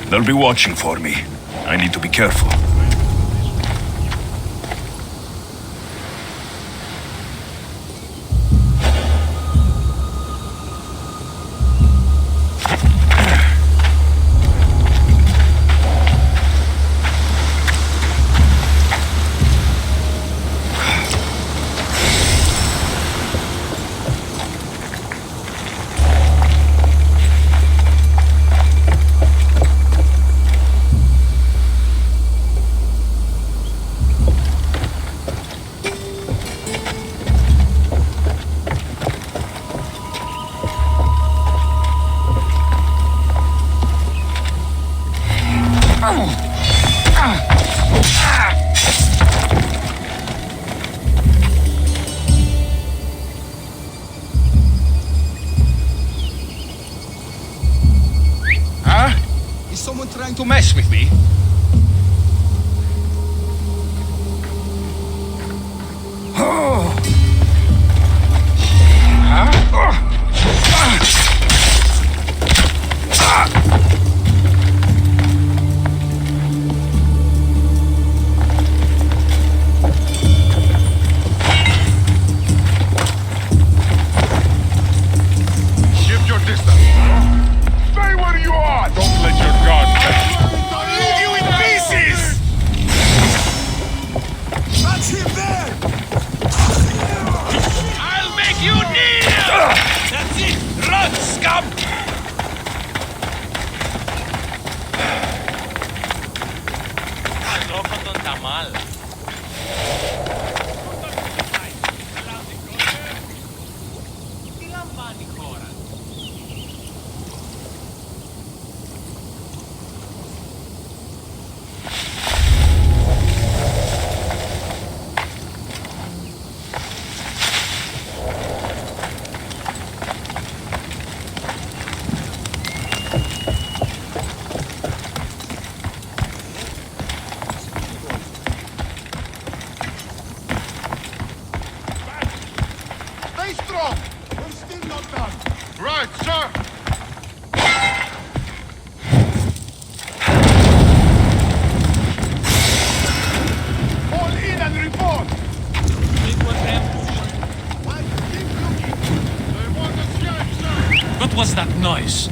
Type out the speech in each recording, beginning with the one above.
They'll be watching for me. I need to be careful. Trying to mess with me? Shift your distance. Stay where you are! Don't let your guard down. I'll leave you in pieces! That's him there! I'll make you kneel! That's it! Run, scum! Loco con tamal. Ilan ba ni Coran? Stay strong! We're still not done. Right, sir! Fall in and report! It was ambush. I'll keep looking. They want us here, sir! What was that noise?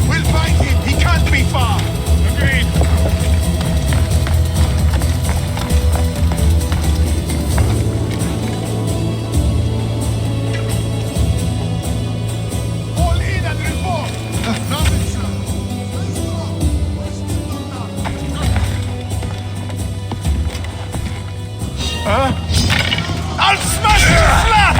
We'll find him! He can't be far! Agreed! Fall in and report! Nothing, sir! Stay strong! We're still not done. I'll smash you flat!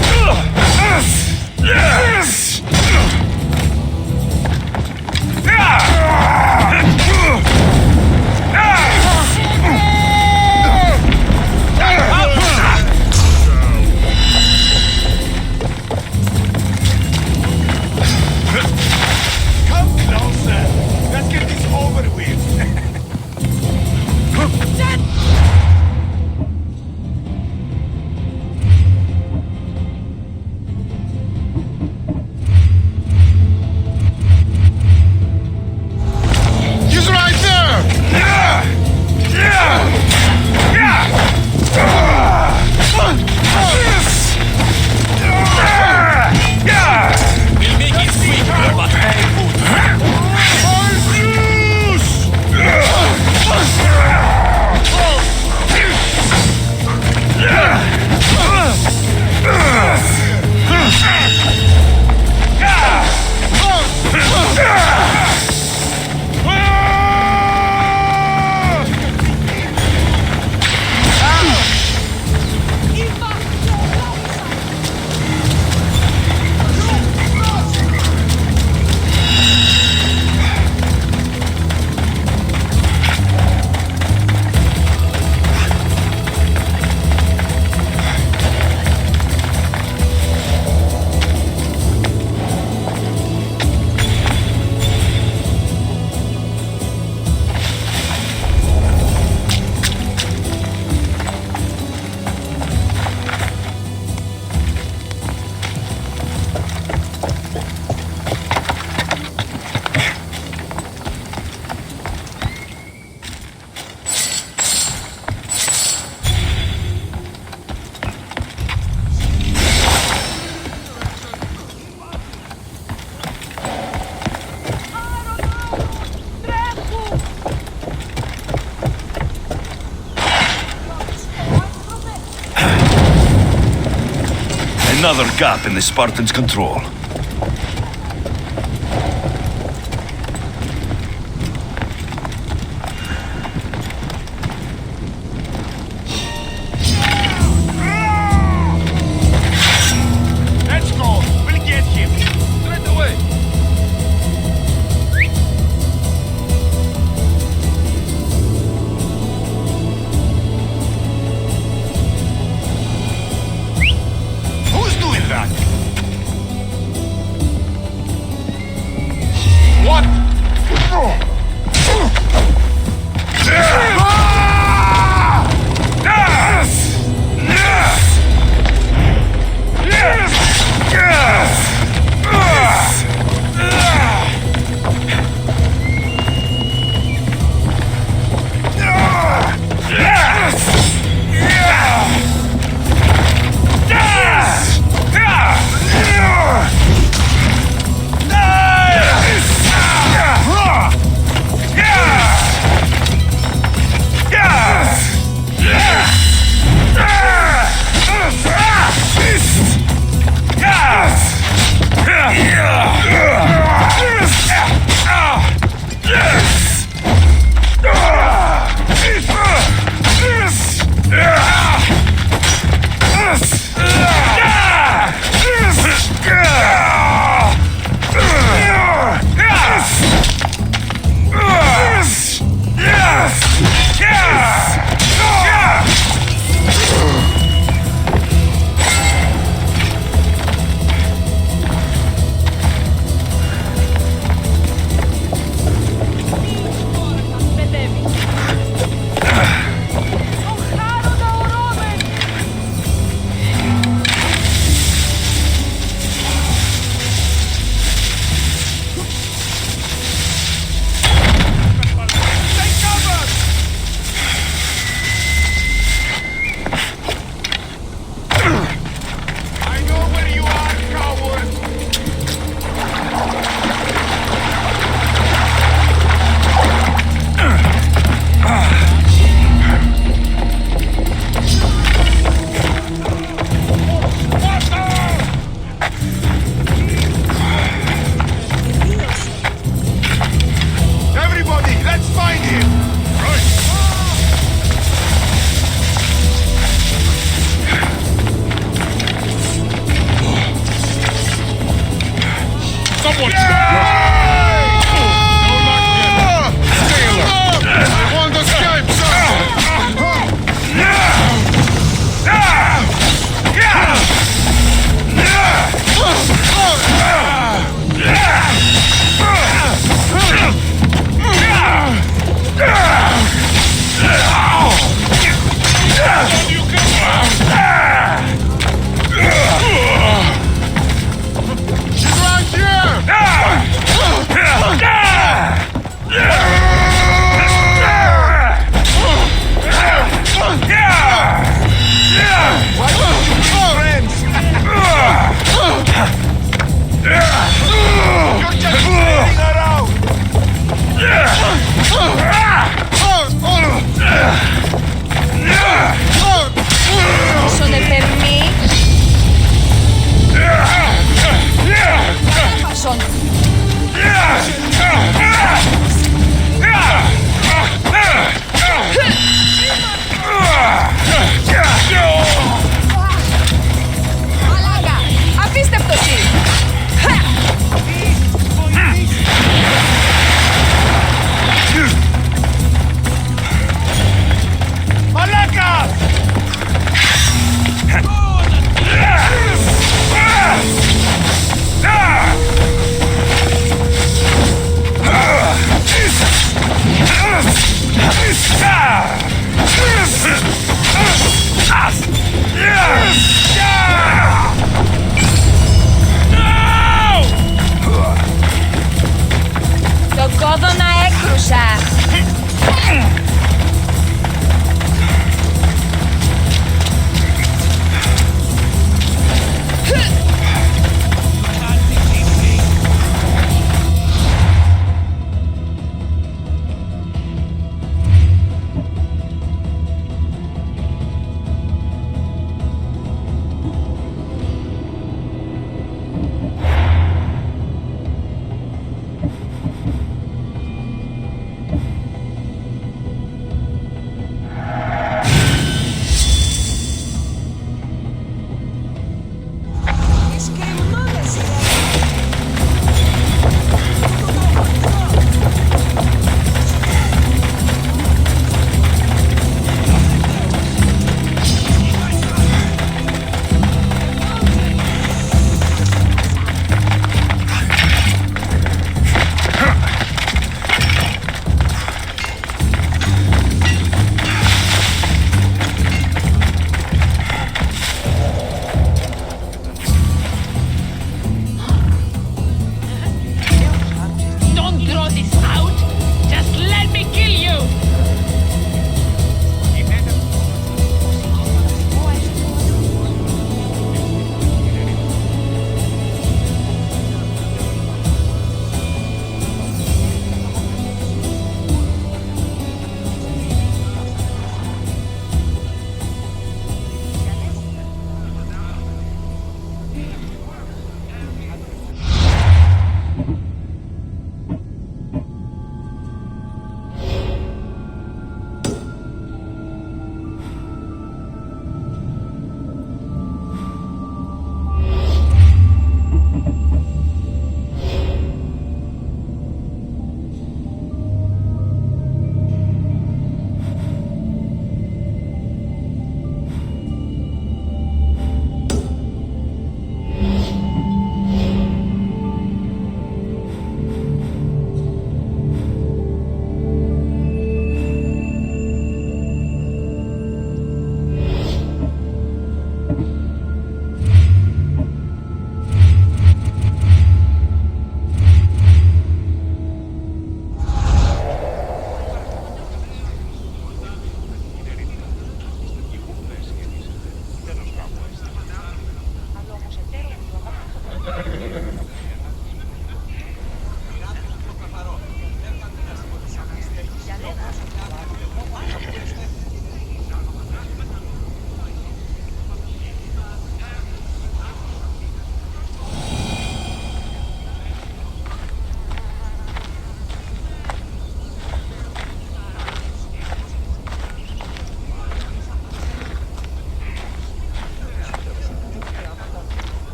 Another gap in the Spartans' control. Let's go! We'll get him! Straight away! Who's doing that? What?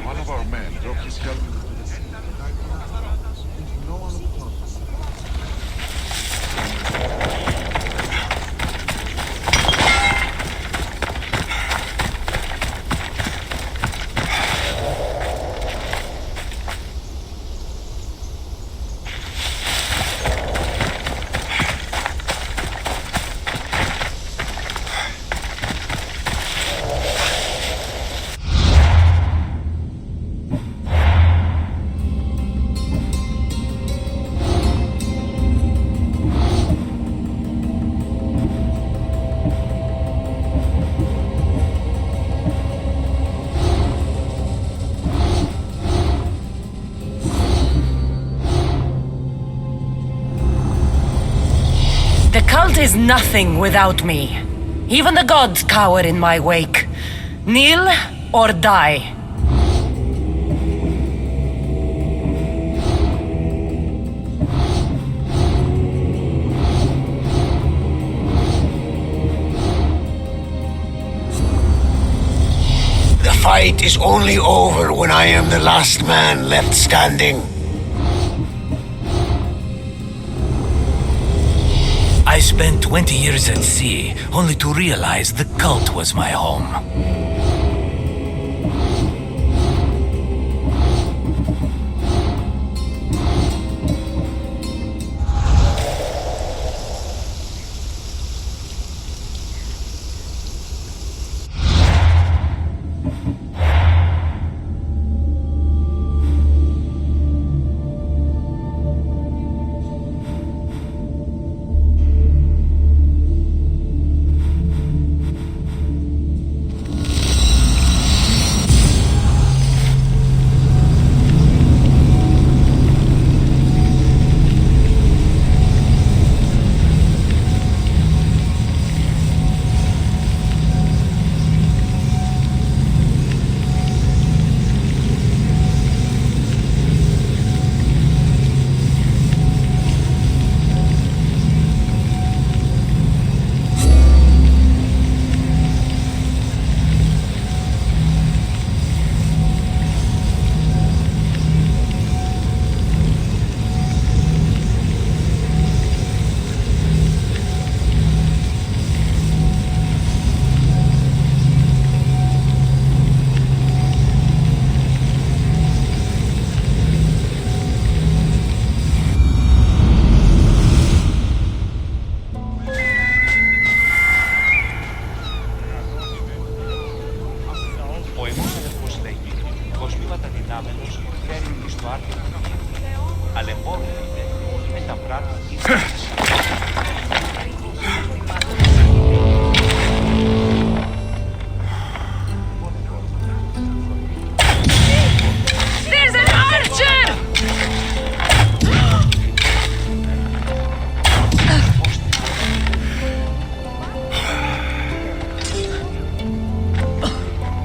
One of our men broke his helmet. No one of the The cult is nothing without me. Even the gods cower in my wake. Kneel or die. The fight is only over when I am the last man left standing. I spent 20 years at sea, only to realize the cult was my home.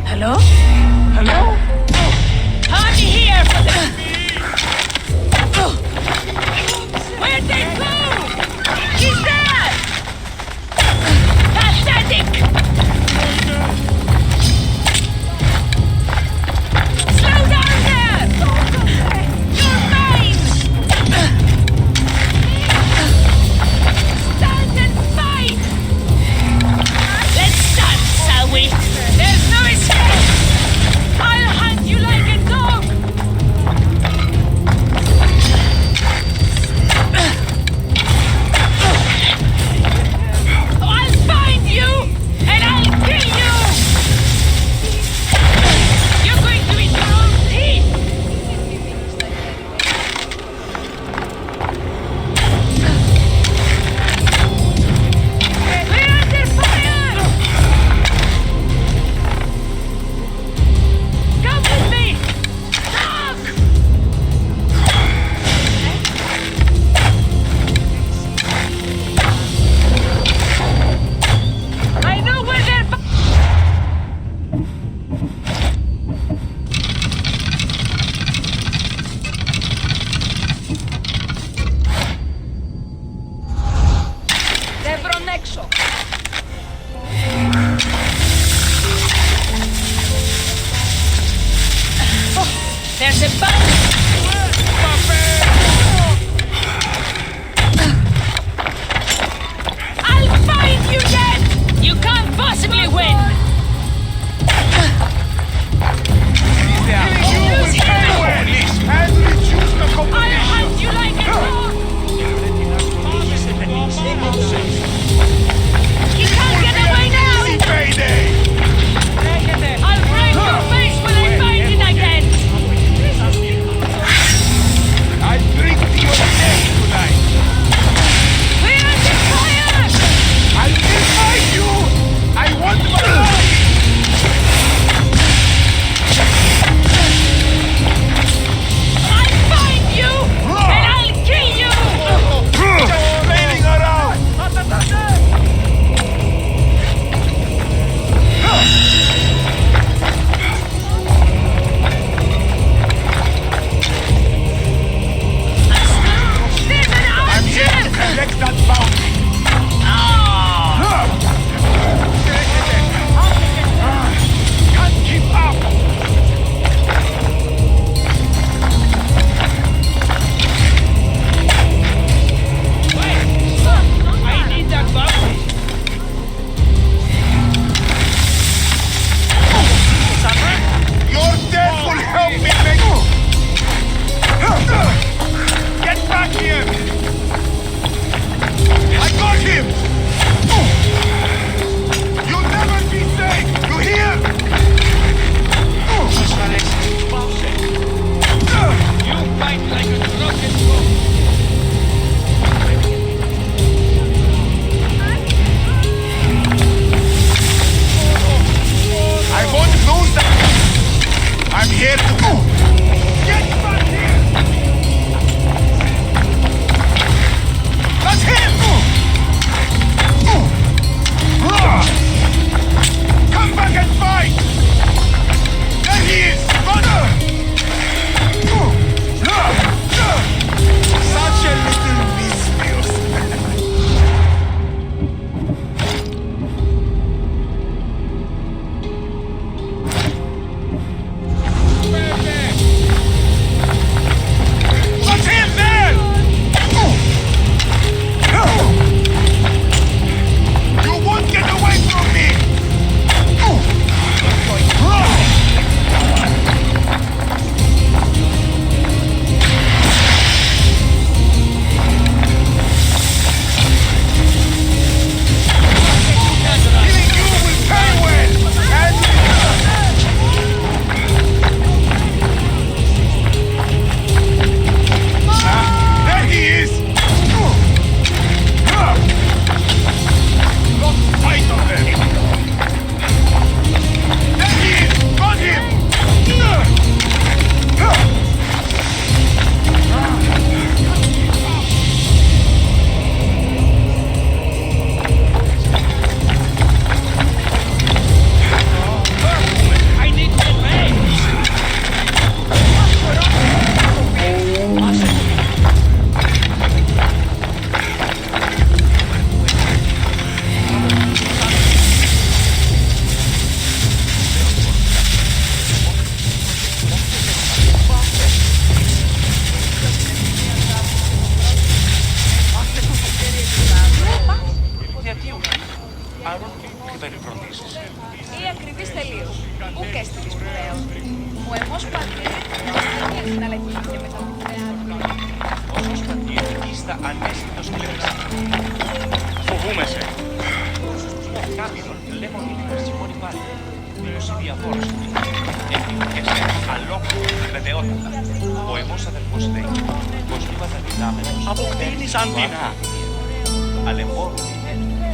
Hello? Hello? I'm here for the... Where'd they go? He's there! Pathetic! Slow down there! You're mine! Stand and fight! Let's start, shall we? There's no escape! I'll hunt you like a dog! I'll find you, and I'll kill you! You're going to eat your own teeth! We're under fire! Come with me! Dog! I know where they're They're from έξω. There's a bug! I'll find you then! You can't possibly win! I'll hunt you like a dog! You can't get away now! I'll break your face when I find it again! I drink to your death tonight. We're under fire! I will find you! I want my life! I'll find you! And I'll kill you! Just raining around! There's an I'm here to archer! collect that bounty! Can't keep up! I need that bounty. Your death will help me make... Get back here! I got him! You'll never be safe! You hear? You fight like a drunken fool. I won't lose that! I'm here to... Get back here! That's him! Come back and fight! There he is! Run! Such a little misfit. That's him, man! You won't get away from me! Killing you will pay well! There he is! Lost sight of them! There he is! Got him! I need revenge. Ή ακριβής τελείως. Ουκ έστειλε σπουδαίος. Ο εμός πατήρ δεν έχει να λέγει και μετά. Όσο πατήρ ήστα ανέστητος κλέφτης. Φοβούμαι σε. Κάποιον λέγον είναι περσιμόνη πάλι. Μείωση διαφόρος. Έτοιμο και σε αλόκληρη βεβαιότητα. Ο εμός αδελφός λέει πως βήματα δυνάμενος αποκτήνεις αντινά. Αλεμπόρουν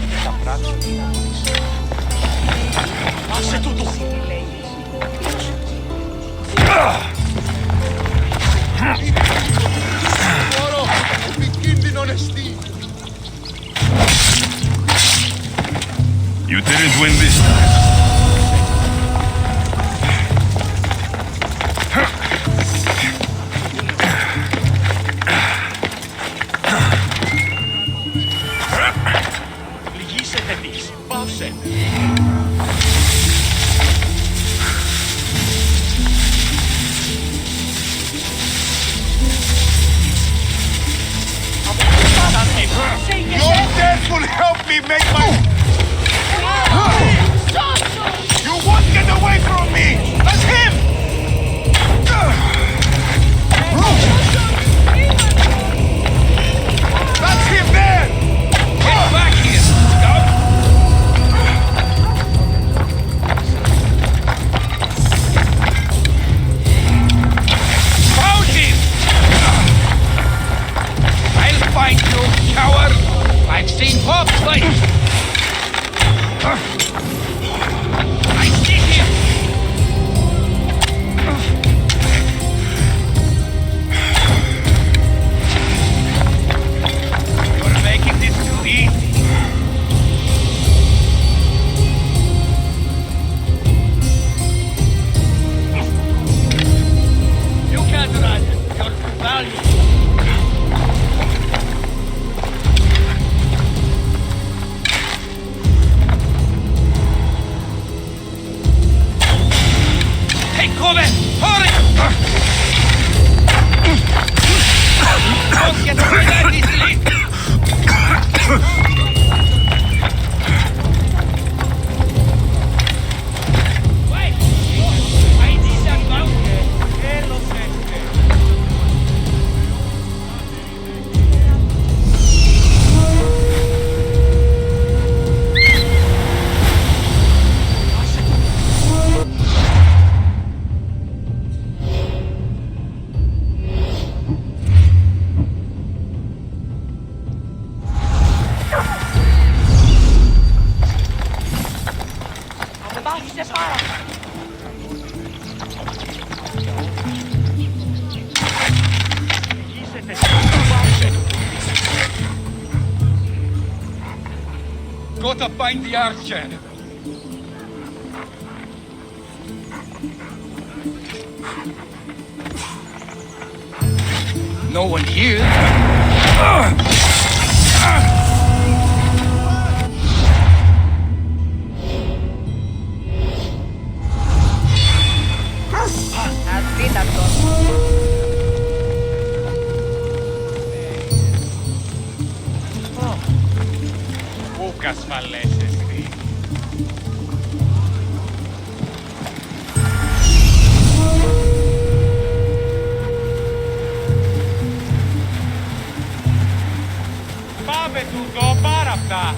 και θα πράξουν την αντίση. Άσε τούτο! Μωρό, επικίνδυνο νεστή! You didn't win this time. Πληγήσετε της. Πάυσε. me make my... You won't get away from me! That's him! That's him there! Get back here, scout! Found him! I'll find you, coward! I've seen Bob fight! I see him! You're making this too easy. You can't run. You're too valuable. Take cover! Hurry! Don't get away that easily! Wait! I need that mountain. Hello, μάθησε πάρα. Gotta find the archer. No one here. Αδύνατος. Πού κασφαλές εσύ. Πάμε τούτο, πάρα αυτά.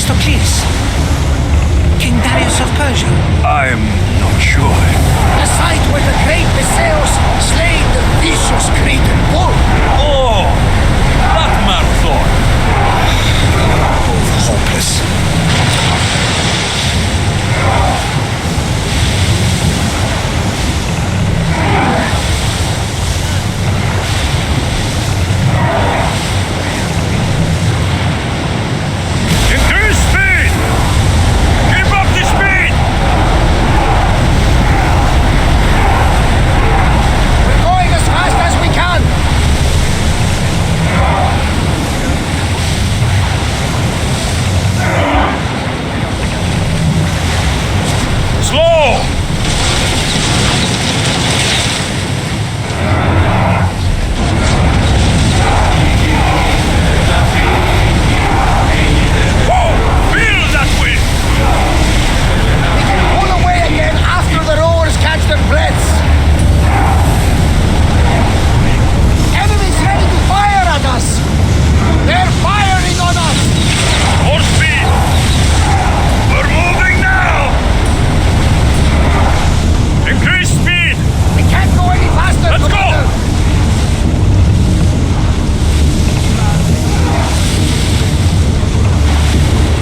Themistocles? King Darius of Persia? I'm not sure. The site where the great Perseus slayed the vicious Cretan bull. Oh! That marathon! Hopeless. Increase speed! Keep up the speed! We're going as fast as we can. Slow! Whoa! Feel that wind! We can pull away again after the rowers catch their breaths. Enemies ready to fire at us. They're firing on us. More speed! We're moving now! Increase speed! We can't go any faster. Let's go! Commander.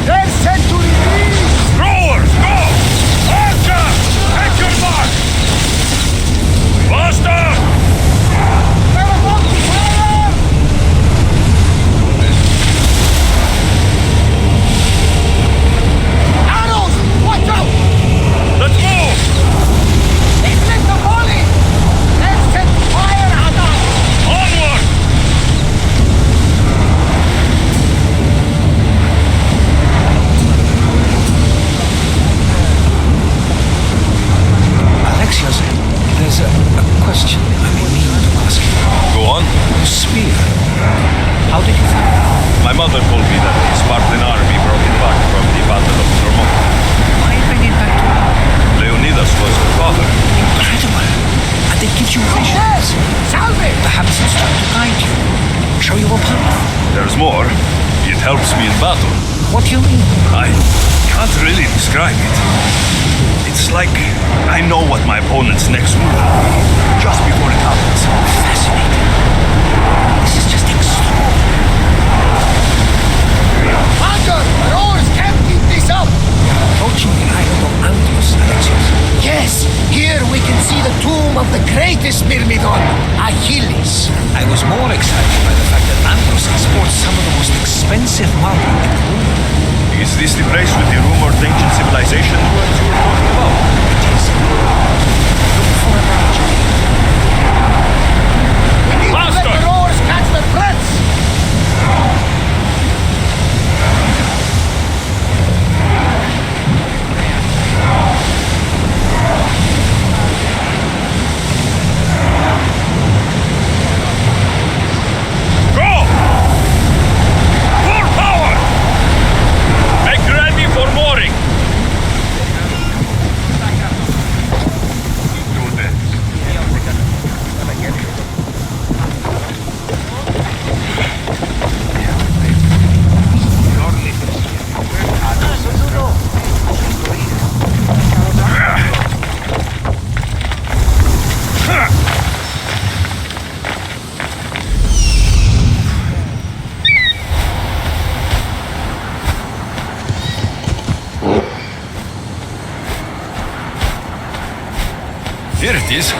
They're set to release. Rowers, go! Archer! Take your mark! Faster! They're about to fire. Arrows! Watch out! Let's move! They sent the volley. They're set to fire at us. Onward! Alexios, there's a question I may need to ask you. Go on. The spear. How did you find it? My mother told me that the Spartan army brought it back from the Battle of Thermopylae. Why bring it back to me? Leonidas was her father. Incredible. And it gives you vision. Yes! Salve! Perhaps it's trying to guide you. Show you a path. There's more. It helps me in battle. What do you mean? I can't really describe it. It's like I know what my opponent's next move will be, just before it happens. Fascinating. This is just extraordinary. Commander! The rowers can't keep this up. Approaching the island of Andros, Alexios. Yes! Here we can see the tomb of the greatest Myrmidon, Achilles. I was more excited by the fact that Andros exports some of the most expensive marble in the world. Is this the place with the rumored ancient civilization ruins you were talking about? It is. Look for a large We need to let Faster! the rowers catch their breaths. Go! Full power! Make ready for mooring! Here it is.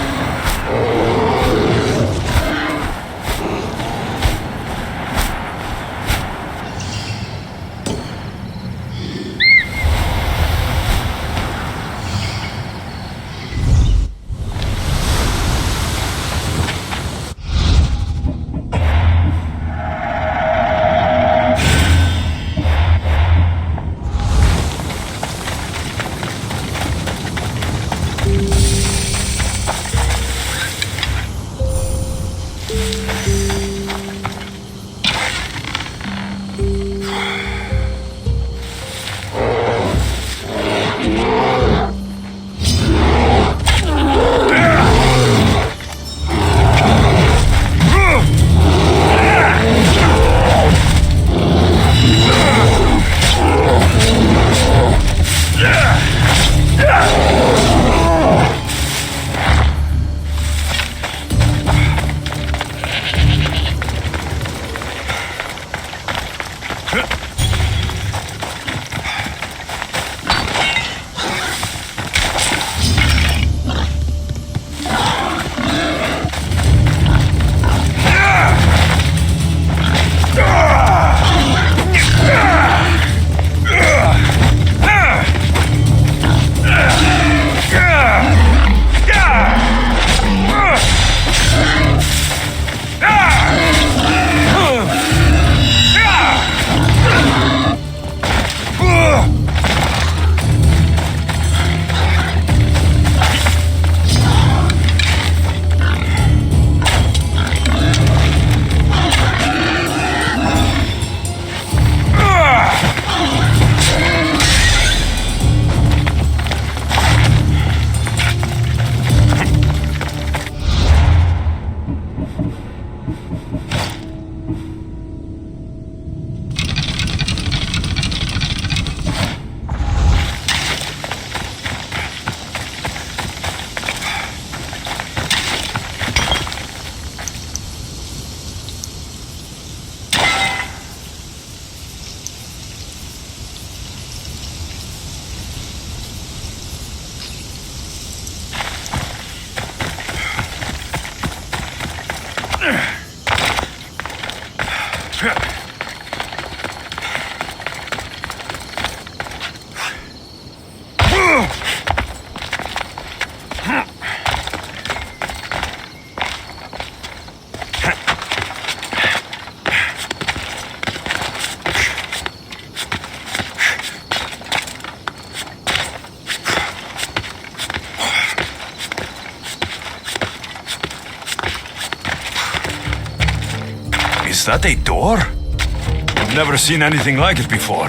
Is that a door? I've never seen anything like it before.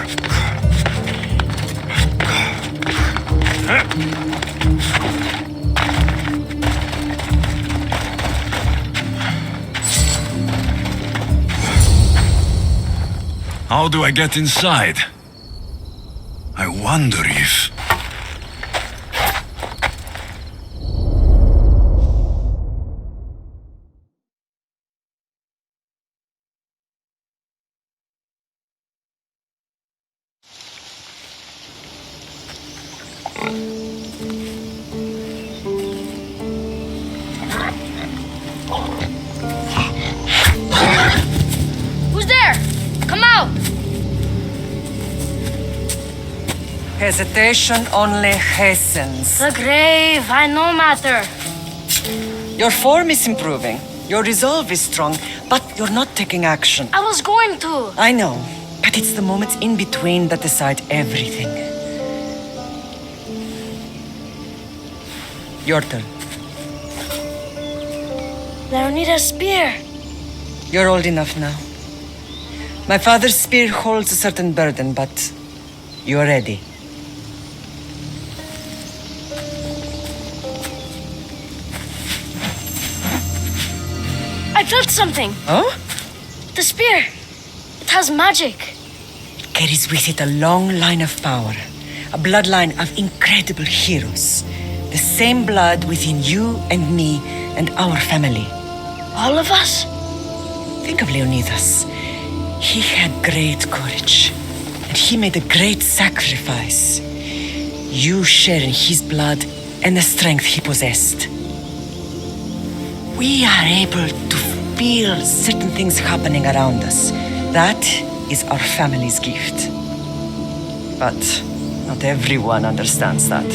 How do I get inside? I wonder if... Who's there? Come out! Hesitation only hastens. The grave, I no matter. Your form is improving. Your resolve is strong, but you're not taking action. I was going to. I know, but it's the moments in between that decide everything. Your turn. Leonida's spear. You're old enough now. My father's spear holds a certain burden, but you're ready. I felt something. Oh? The spear. It has magic. It carries with it a long line of power. A bloodline of incredible heroes. The same blood within you and me and our family. All of us? Think of Leonidas. He had great courage, and he made a great sacrifice. You share in his blood and the strength he possessed. We are able to feel certain things happening around us. That is our family's gift. But not everyone understands that.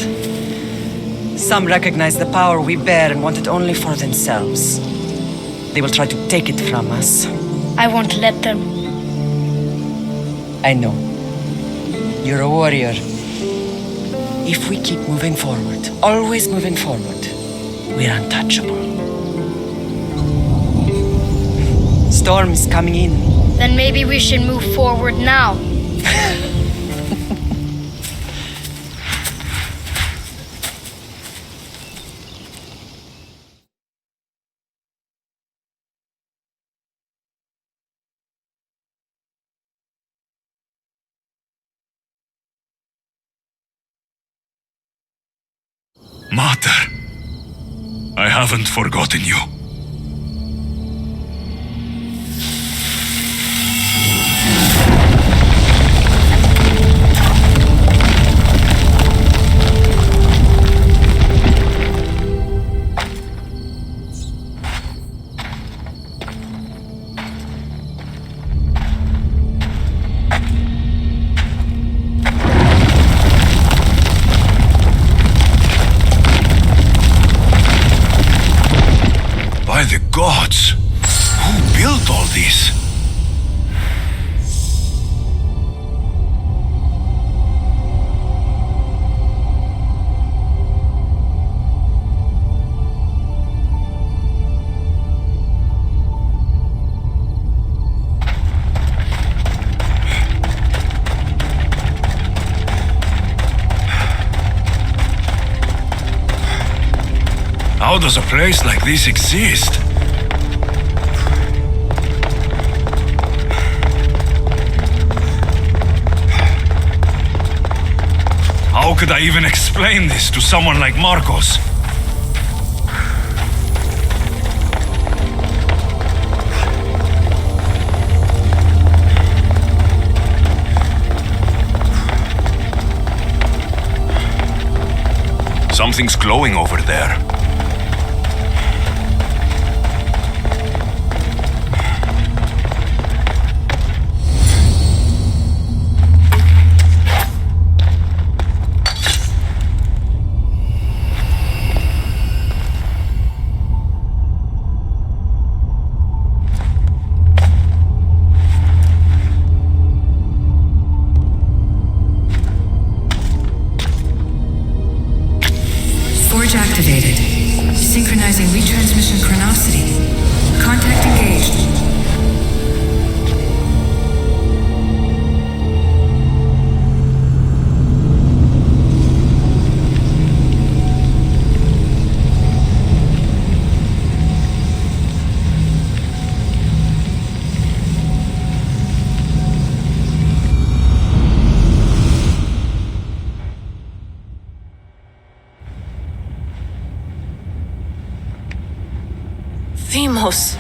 Some recognize the power we bear and want it only for themselves. They will try to take it from us. I won't let them. I know. You're a warrior. If we keep moving forward, always moving forward, we're untouchable. Storm is coming in. Then maybe we should move forward now. Mater, I haven't forgotten you. By the gods! Who built all this? How does a place like this exist? How could I even explain this to someone like Marcos? Something's glowing over there. Forge activated. Demos.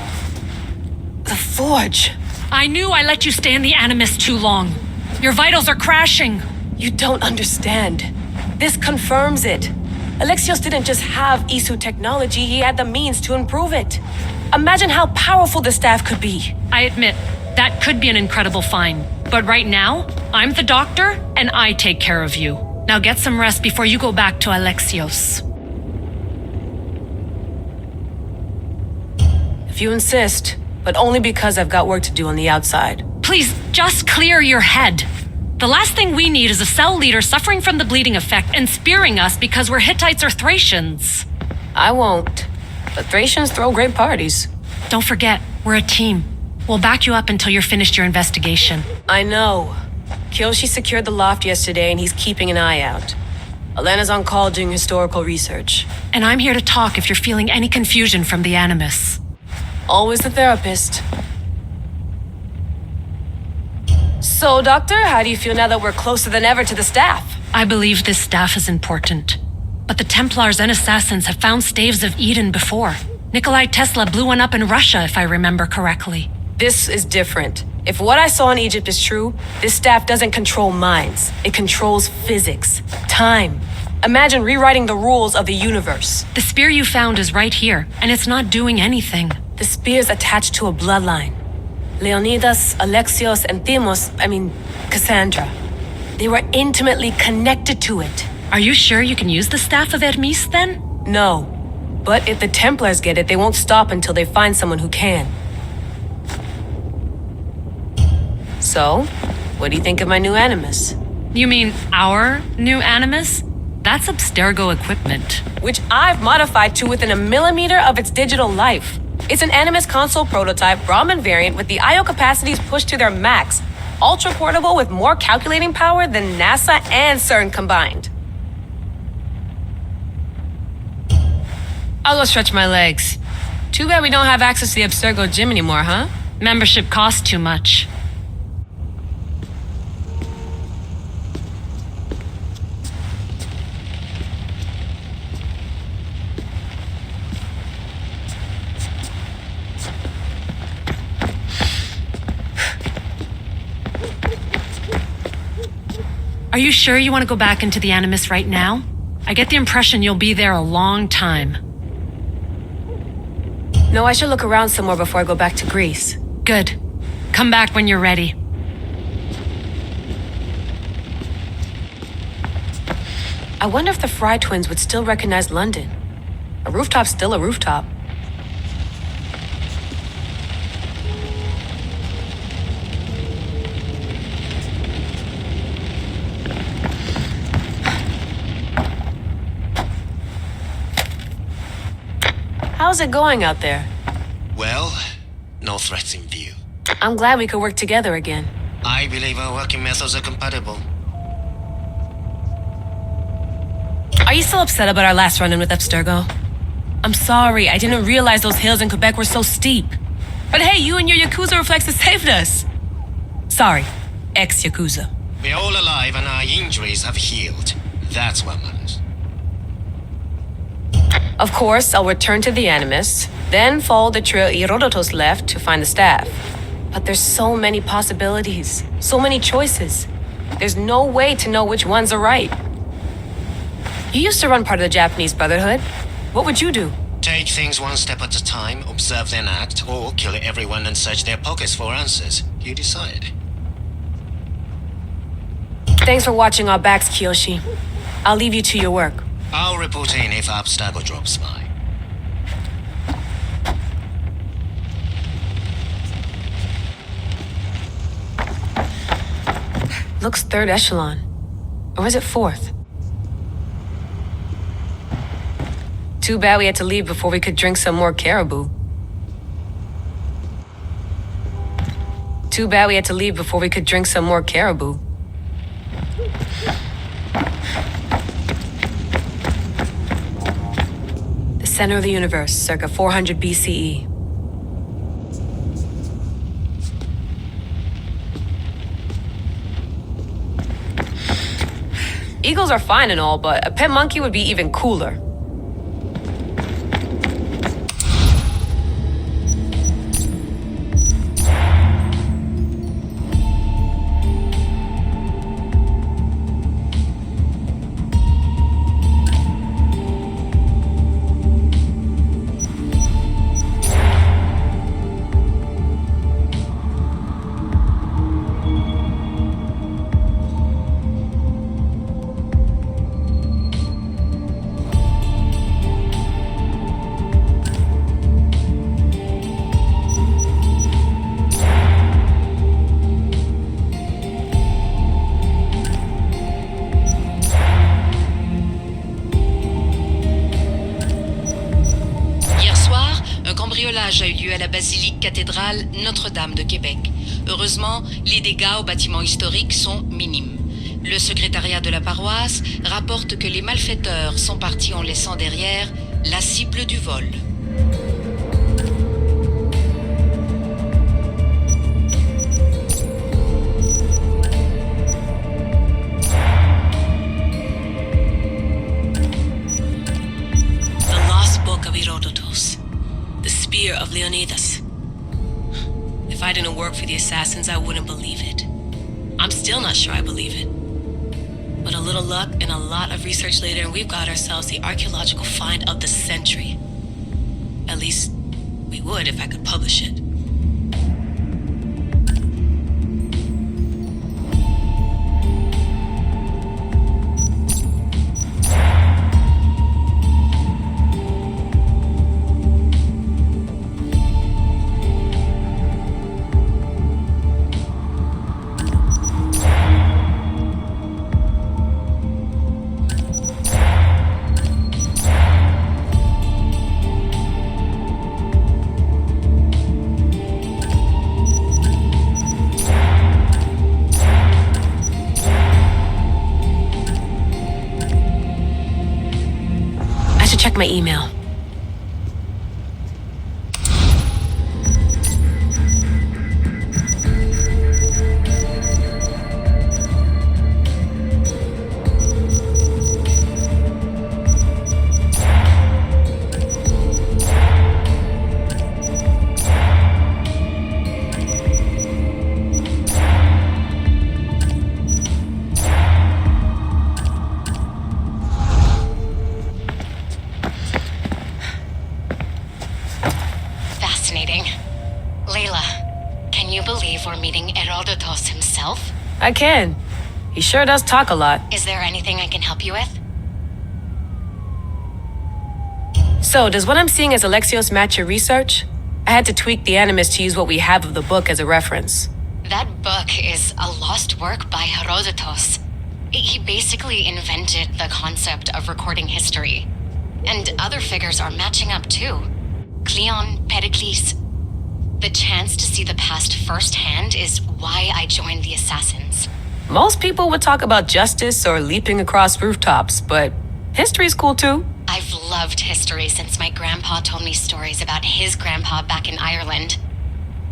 The Forge. I knew I let you stay in the Animus too long. Your vitals are crashing. You don't understand. This confirms it. Alexios didn't just have Isu technology, he had the means to improve it. Imagine how powerful the staff could be. I admit, that could be an incredible find. But right now, I'm the doctor, and I take care of you. Now get some rest before you go back to Alexios. If you insist, but only because I've got work to do on the outside. Please, just clear your head. The last thing we need is a cell leader suffering from the bleeding effect and spearing us because we're Hittites or Thracians. I won't. But Thracians throw great parties. Don't forget, we're a team. We'll back you up until you're finished your investigation. I know. Kyoshi secured the loft yesterday and he's keeping an eye out. Elena's on call doing historical research. And I'm here to talk if you're feeling any confusion from the Animus. Always the therapist. So, Doctor, how do you feel now that we're closer than ever to the staff? I believe this staff is important. But the Templars and Assassins have found staves of Eden before. Nikolai Tesla blew one up in Russia, if I remember correctly. This is different. If what I saw in Egypt is true, this staff doesn't control minds. It controls physics, time. Imagine rewriting the rules of the universe. The spear you found is right here, and it's not doing anything. The spear's attached to a bloodline. Leonidas, Alexios, and Cassandra. They were intimately connected to it. Are you sure you can use the Staff of Hermes, then? No. But if the Templars get it, they won't stop until they find someone who can. So, what do you think of my new Animus? You mean our new Animus? That's Abstergo equipment. Which I've modified to within a millimeter of its digital life. It's an Animus console prototype Brahmin variant with the I/O capacities pushed to their max. Ultra portable with more calculating power than NASA and CERN combined. I'll go stretch my legs. Too bad we don't have access to the Abstergo gym anymore, huh? Membership costs too much. Are you sure you want to go back into the Animus right now? I get the impression you'll be there a long time. No, I should look around somewhere before I go back to Greece. Good. Come back when you're ready. I wonder if the Fry twins would still recognize London. A rooftop's still a rooftop. How's it going out there? Well, no threats in view. I'm glad we could work together again. I believe our working methods are compatible. Are you still upset about our last run-in with Abstergo? I'm sorry, I didn't realize those hills in Quebec were so steep. But hey, you and your Yakuza reflexes saved us. Sorry, ex-Yakuza. We're all alive and our injuries have healed. That's what matters. Of course, I'll return to the Animus, then follow the trail Herodotus left to find the staff. But there's so many possibilities, so many choices. There's no way to know which ones are right. You used to run part of the Japanese Brotherhood. What would you do? Take things one step at a time, observe then act, or kill everyone and search their pockets for answers. You decide. Thanks for watching our backs, Kiyoshi. I'll leave you to your work. I'll report in if Abstergo drops by. Looks third echelon. Or is it fourth? Too bad we had to leave before we could drink some more caribou. Too bad we had to leave before we could drink some more caribou. The center of the universe, circa 400 BCE. Eagles are fine and all, but a pet monkey would be even cooler. eu lieu à la basilique cathédrale Notre-Dame de Québec. Heureusement, les dégâts aux bâtiments historiques sont minimes. Le secrétariat de la paroisse rapporte que les malfaiteurs sont partis en laissant derrière la cible du vol. Of Leonidas. If I didn't work for the assassins, I wouldn't believe it. I'm still not sure I believe it. But a little luck and a lot of research later, and we've got ourselves the archaeological find of the century. At least, we would if I could publish it. My email. I can. He sure does talk a lot. Is there anything I can help you with? So, does what I'm seeing as Alexios match your research? I had to tweak the Animus to use what we have of the book as a reference. That book is a lost work by Herodotus. He basically invented the concept of recording history. And other figures are matching up too. Cleon, Pericles. The chance to see the past firsthand is why I joined the Assassins. Most people would talk about justice or leaping across rooftops, but history's cool too. I've loved history since my grandpa told me stories about his grandpa back in Ireland.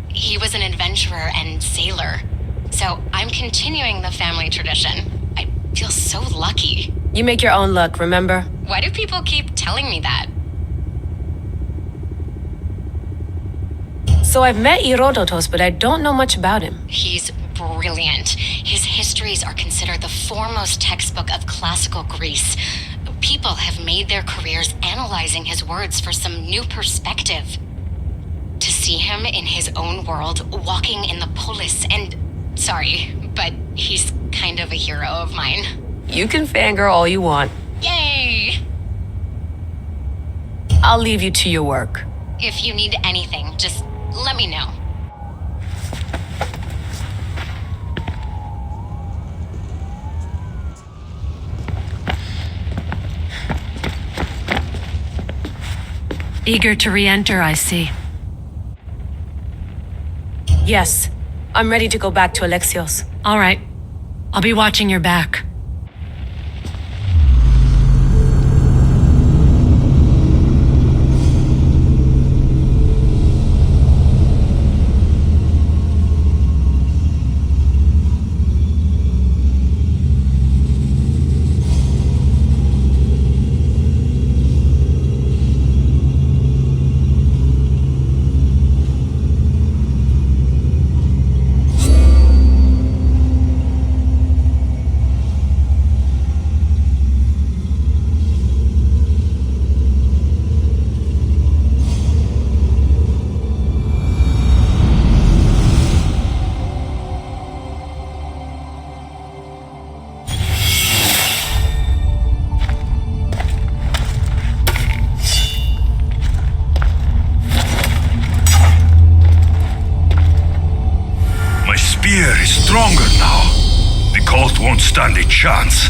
He was an adventurer and sailor, so I'm continuing the family tradition. I feel so lucky. You make your own luck, remember? Why do people keep telling me that? So I've met Herodotus, but I don't know much about him. He's brilliant. His histories are considered the foremost textbook of classical Greece. People have made their careers analyzing his words for some new perspective. To see him in his own world, walking in the polis, and... Sorry, but he's kind of a hero of mine. You can fangirl all you want. Yay! I'll leave you to your work. If you need anything, just let me know. Eager to re-enter, I see. Yes. I'm ready to go back to Alexios. All right. I'll be watching your back. Stronger now. The cult won't stand a chance.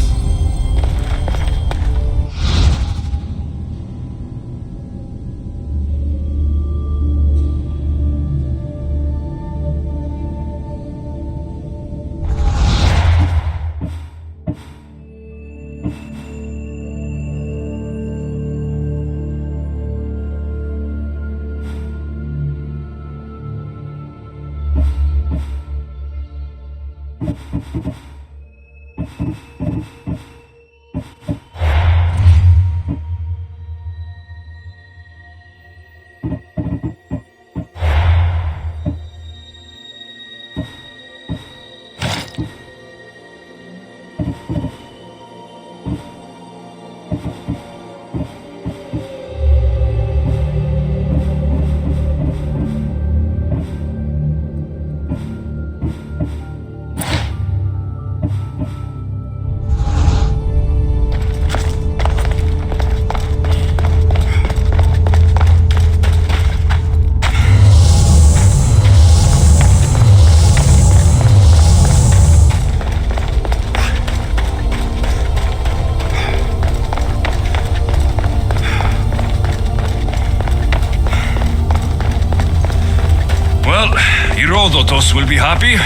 Herodotus will be happy.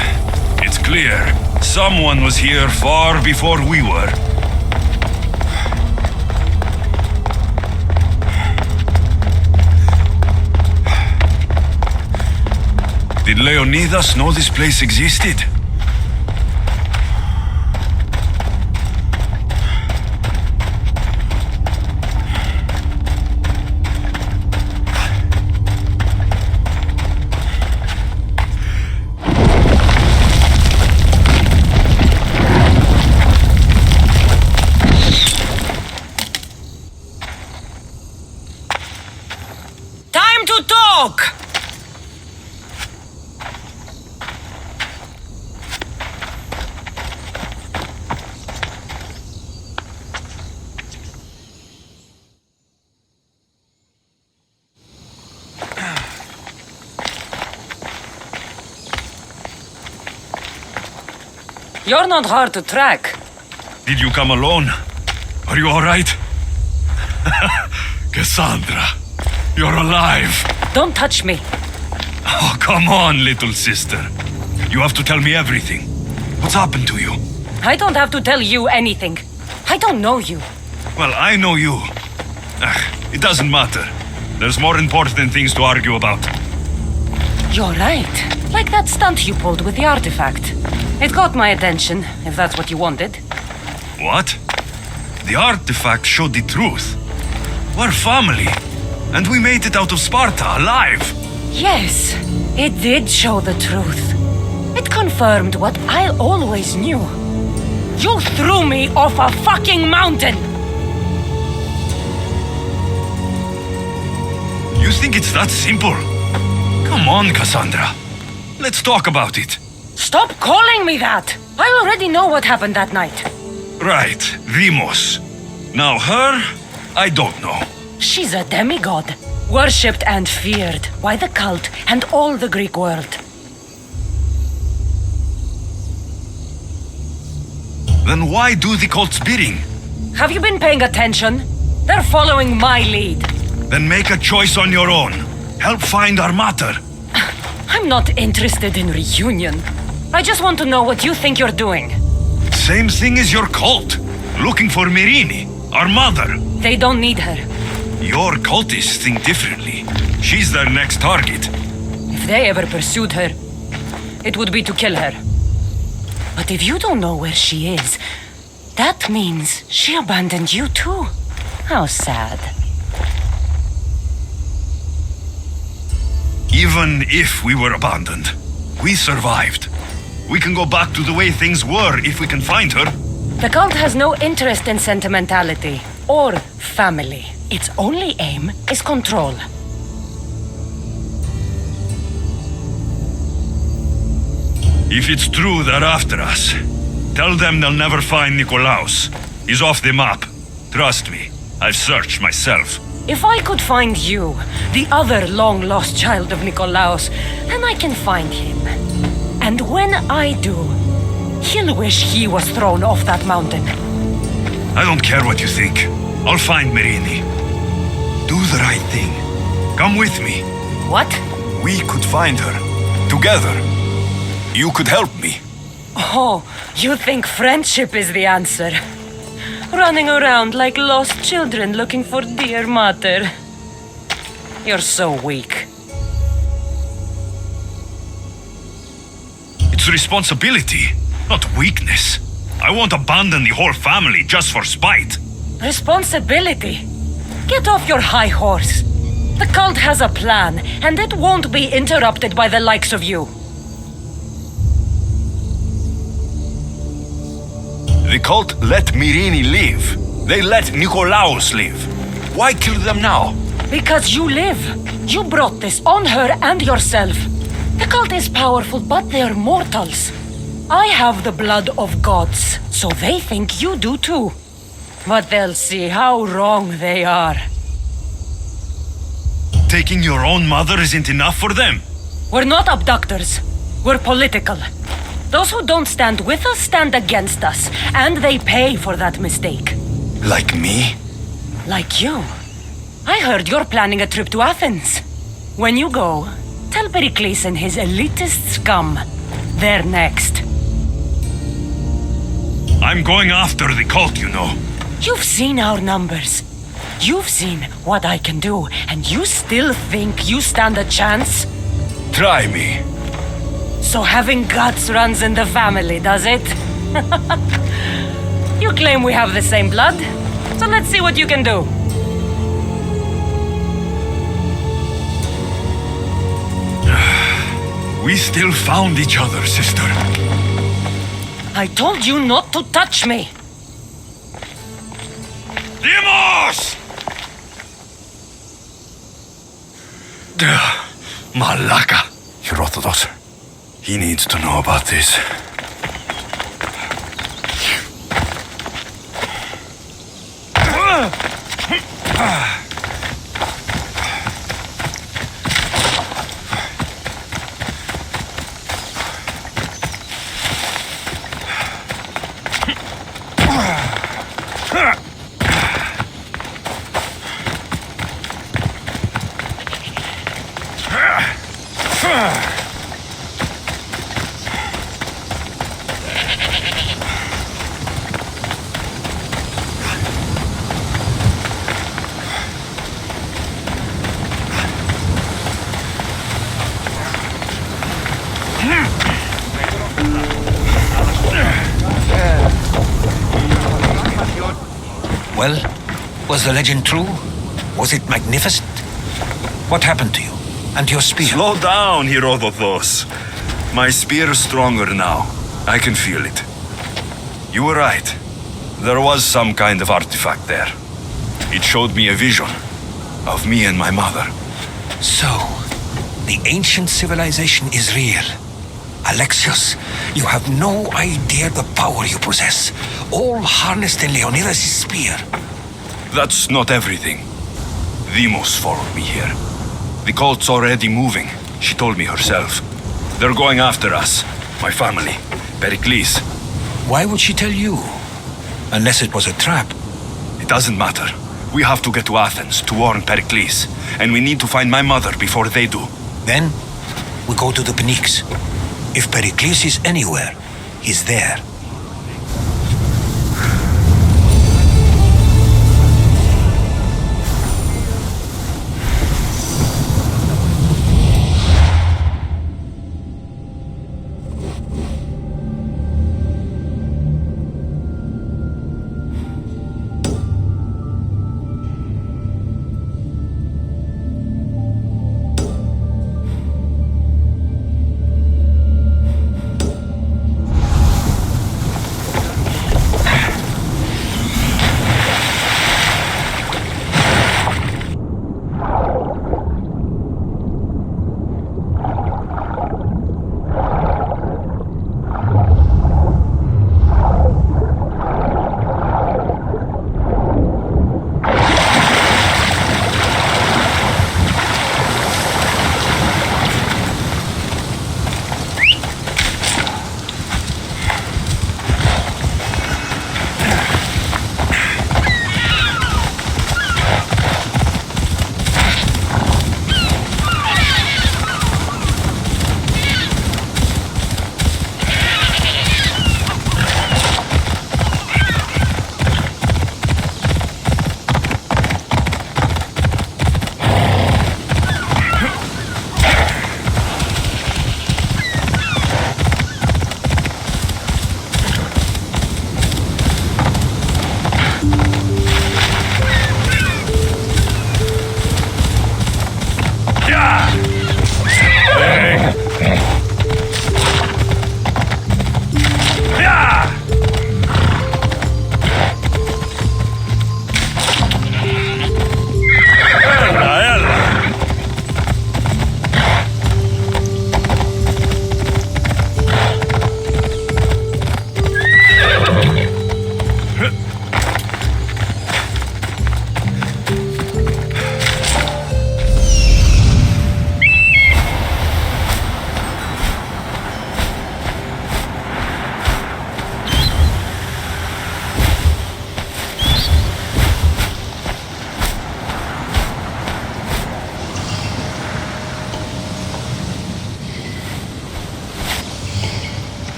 It's clear. Someone was here far before we were. Did Leonidas know this place existed? You're not hard to track. Did you come alone? Are you alright? Cassandra, you're alive. Don't touch me. Oh, come on, little sister. You have to tell me everything. What's happened to you? I don't have to tell you anything. I don't know you. Well, I know you. It doesn't matter. There's more important things to argue about. You're right. Like that stunt you pulled with the artifact. It got my attention, if that's what you wanted. What? The artifact showed the truth. We're family. And we made it out of Sparta alive. Yes, it did show the truth. It confirmed what I always knew. You threw me off a fucking mountain! You think it's that simple? Come on, Cassandra. Let's talk about it. Stop calling me that! I already know what happened that night. Right, Demos. Now her, I don't know. She's a demigod, worshipped and feared by the cult and all the Greek world. Then why do the cult's bidding? Have you been paying attention? They're following my lead. Then make a choice on your own. Help find our mater. I'm not interested in reunion. I just want to know what you think you're doing. Same thing as your cult. Looking for Myrrine, our mother. They don't need her. Your cultists think differently. She's their next target. If they ever pursued her, it would be to kill her. But if you don't know where she is, that means she abandoned you too. How sad. Even if we were abandoned, we survived. We can go back to the way things were if we can find her. The cult has no interest in sentimentality or family. Its only aim is control. If it's true they're after us, tell them they'll never find Nikolaos. He's off the map. Trust me, I've searched myself. If I could find you, the other long-lost child of Nikolaos, then I can find him. And when I do, he'll wish he was thrown off that mountain. I don't care what you think. I'll find Myrrine. Do the right thing. Come with me. What? We could find her. Together. You could help me. Oh, you think friendship is the answer? Running around like lost children looking for dear mater. You're so weak. It's responsibility, not weakness. I won't abandon the whole family just for spite. Responsibility? Get off your high horse. The cult has a plan, and it won't be interrupted by the likes of you. The cult let Myrrine live. They let Nikolaos live. Why kill them now? Because you live. You brought this on her and yourself. The cult is powerful, but they're mortals. I have the blood of gods, so they think you do too. But they'll see how wrong they are. Taking your own mother isn't enough for them? We're not abductors. We're political. Those who don't stand with us stand against us, and they pay for that mistake. Like me? Like you. I heard you're planning a trip to Athens. When you go, tell Pericles and his elitist scum they're next. I'm going after the cult, you know. You've seen our numbers. You've seen what I can do, and you still think you stand a chance? Try me. So having guts runs in the family, does it? You claim we have the same blood, so let's see what you can do. We still found each other, sister. I told you not to touch me. Demos! Malaka. Herodotus. He needs to know about this. Well, was the legend true? Was it magnificent? What happened to you? And your spear? Slow down, Herodotus. My spear is stronger now. I can feel it. You were right. There was some kind of artifact there. It showed me a vision of me and my mother. So, the ancient civilization is real. Alexios, you have no idea the power you possess. All harnessed in Leonidas' spear. That's not everything. Demos followed me here. The cult's already moving, she told me herself. They're going after us. My family. Pericles. Why would she tell you? Unless it was a trap. It doesn't matter. We have to get to Athens to warn Pericles. And we need to find my mother before they do. Then, we go to the Pnyx. If Pericles is anywhere, he's there.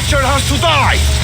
bastard has to die!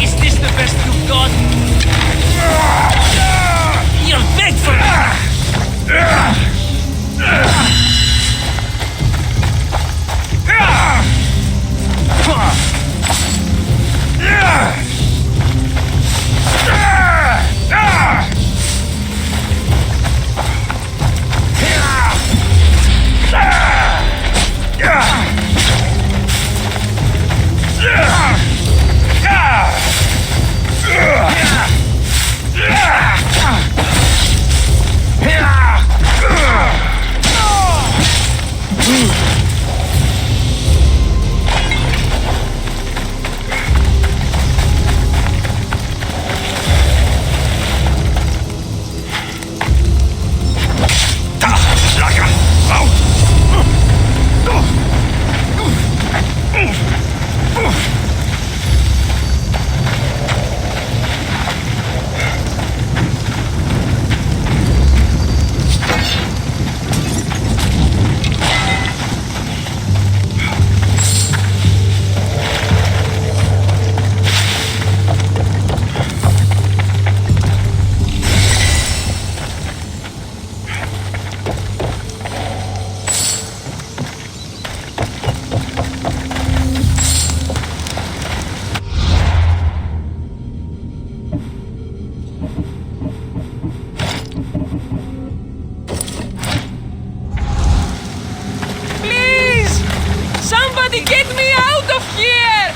Is this the best you've got? You're big for Somebody get me out of here!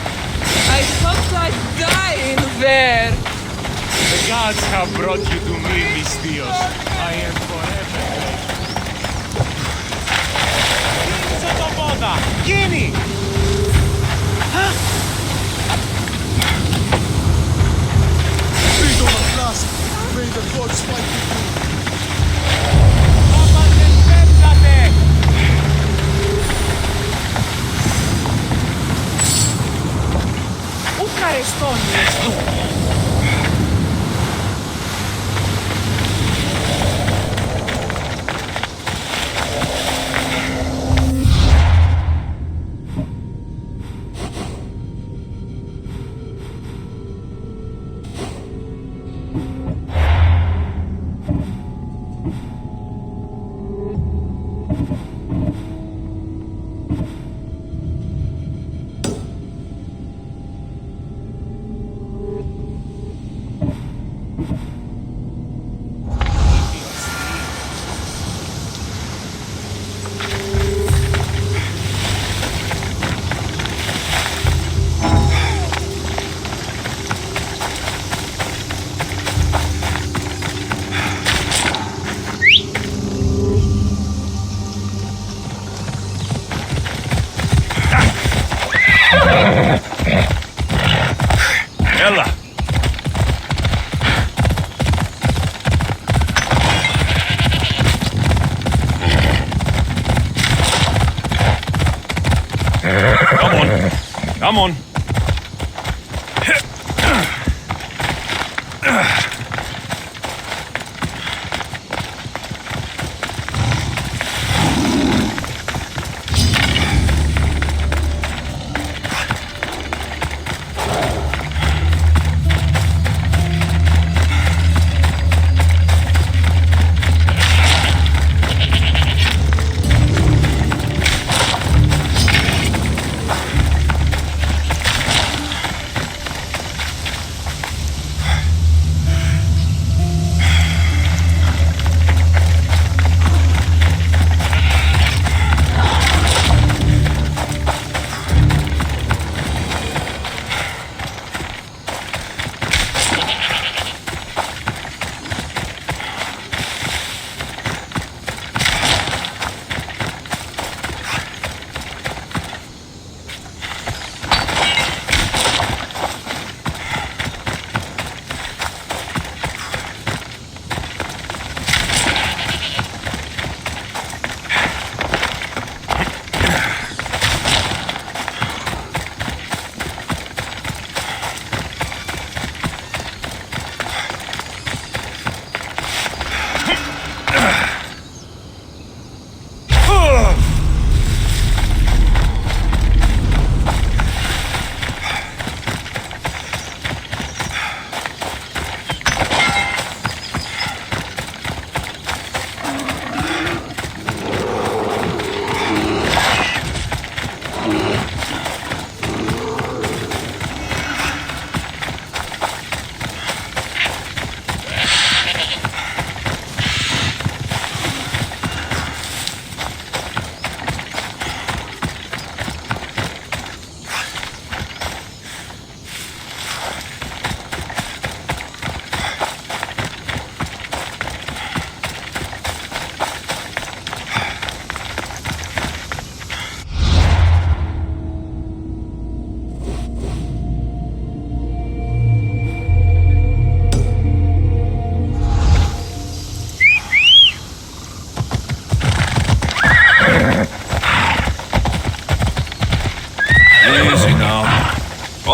I thought I'd die in there. The gods have brought you to me, mis Dios. I am forever grateful. Sotoboda! Guinea! Freedom at last! May the gods fight with you!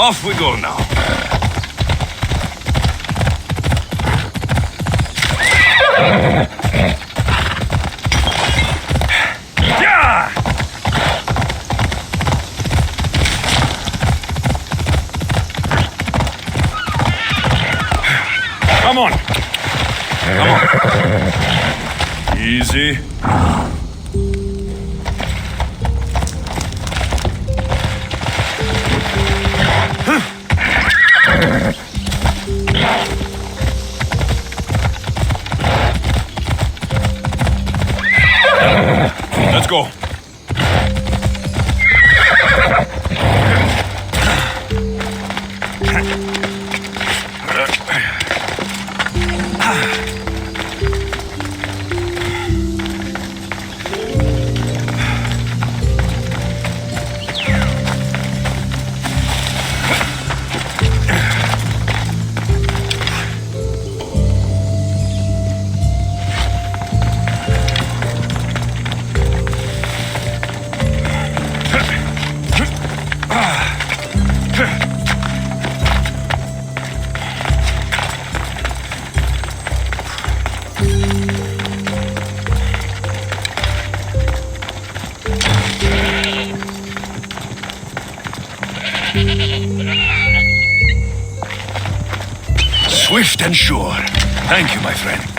Off we go now. Yeah! Come on. Come on. Easy. Let's go. Swift and sure. Thank you, my friend.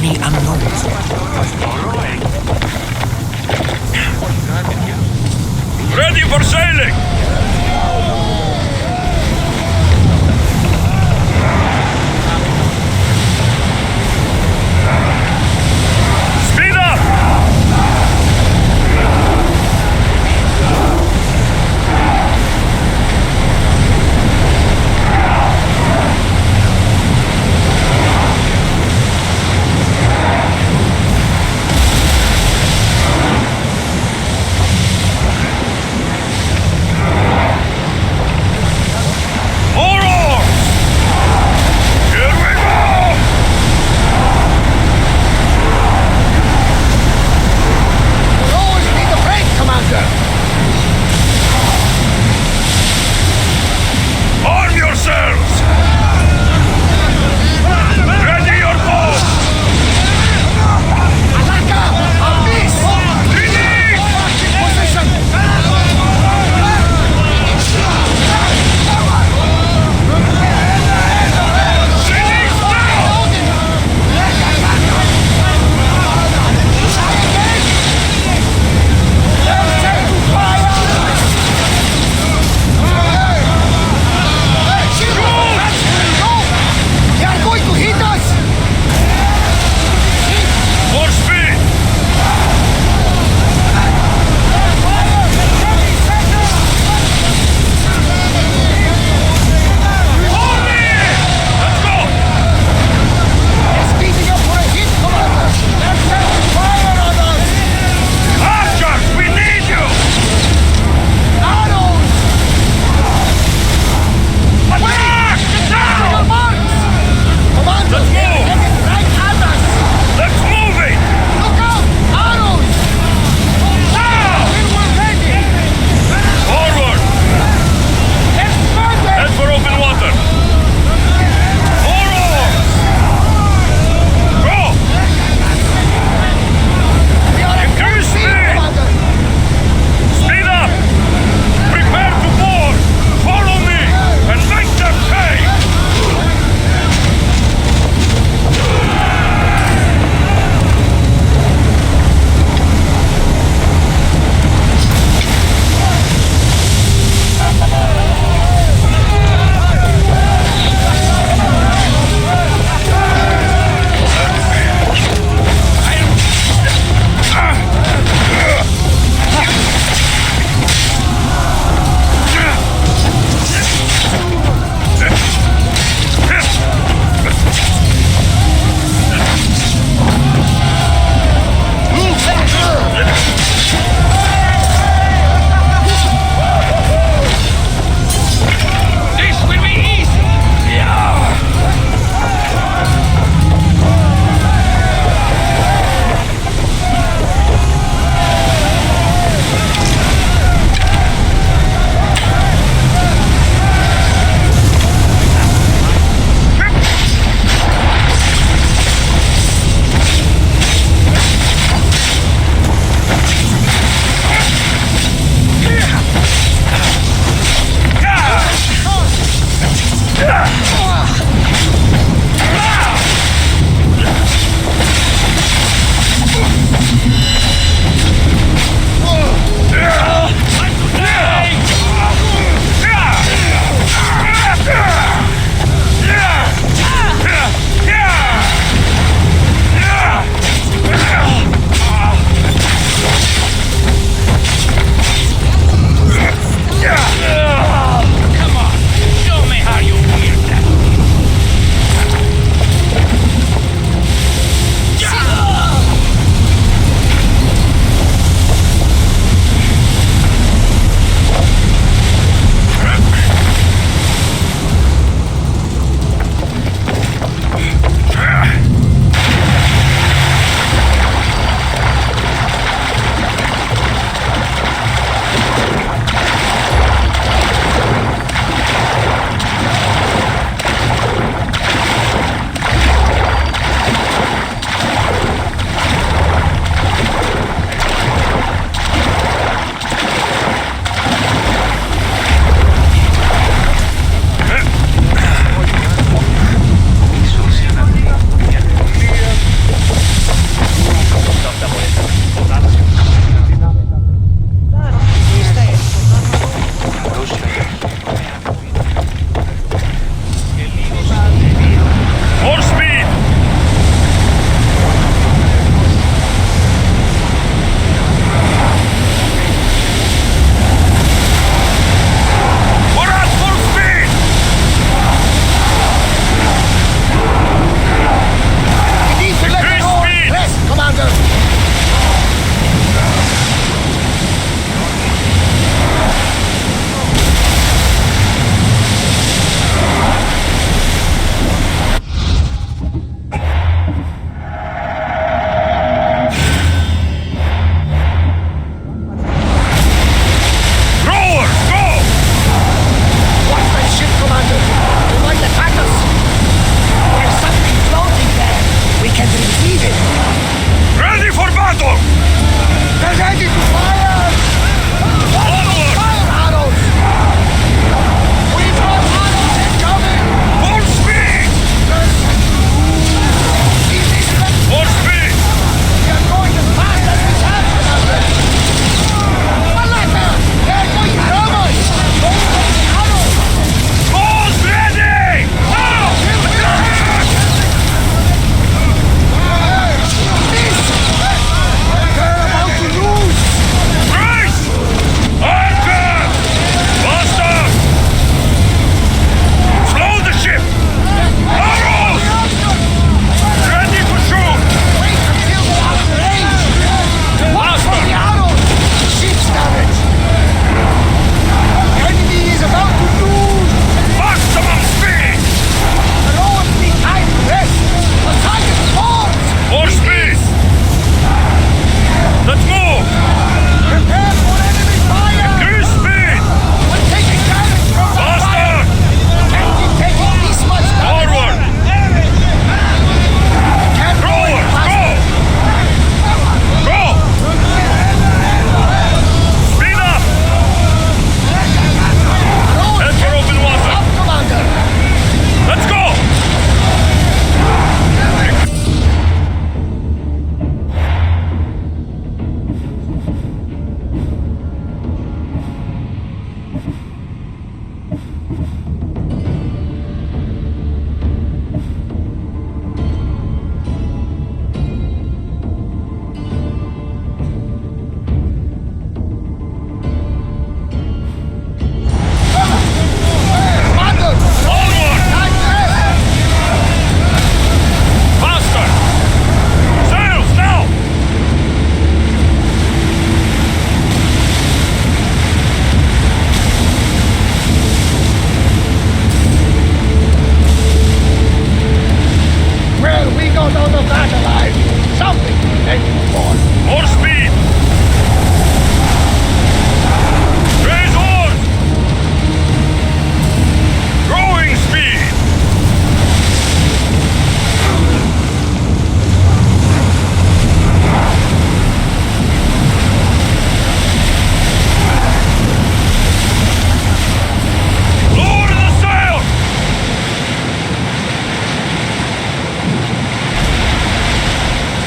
many unknowns. Ready for sailing! Speed up!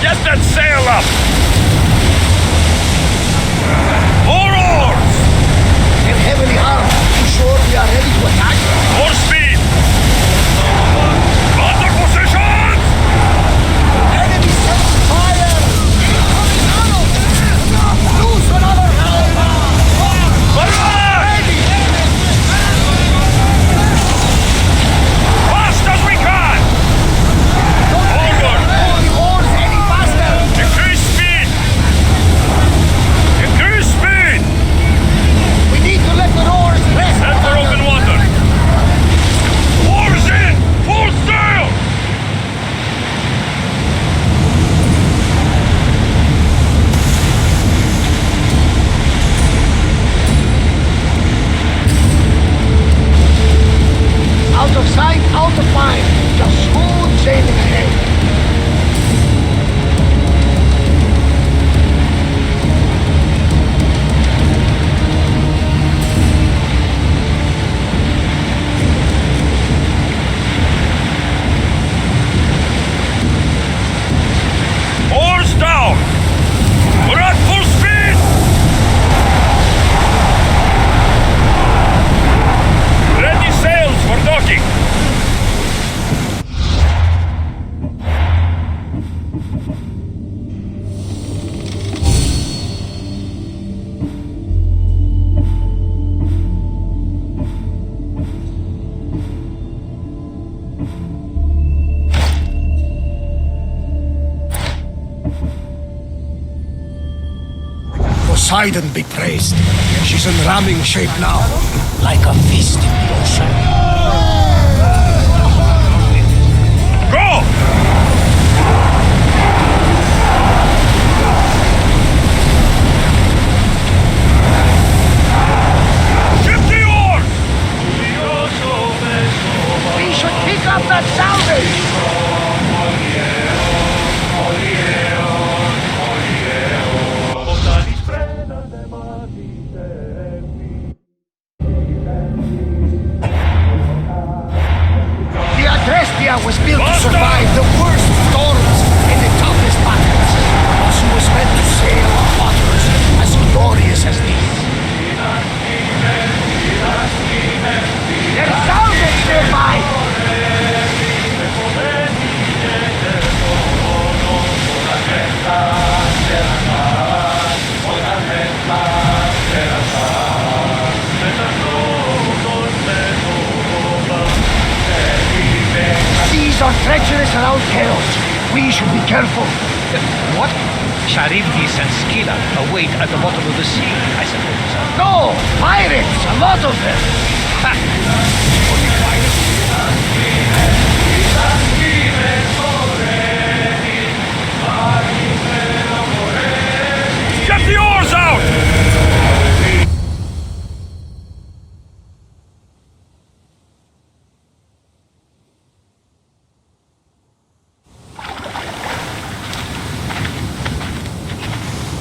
Get that sail up! More oars! They're heavily armed. You sure we are ready to attack? More speed! Under positions! Enemy sets fire! Lose another hand! Barrage! Fast as we can! Forward! Pull the oars any faster! Increase speed! Increase speed! We need to let the oars rest! Head for open water! Oars in! Full sail! Out of sight, out of mind. Just smooth sailing ahead. Oars down! We're at full speed! Ready sails for docking! Poseidon be praised. She's in ramming shape now, like a fist in the ocean. Go! Ship the oars! We should pick up that salvage! The Adrestia was built to survive the worst storms and the toughest battles. But she was meant to sail on waters as glorious as these. There's salvage nearby! Seas are treacherous around chaos. We should be careful. What? Charybdis and Scylla await at the bottom of the sea, I suppose. No! Pirates! A lot of them! Ha! Only pirates? Get the oars out!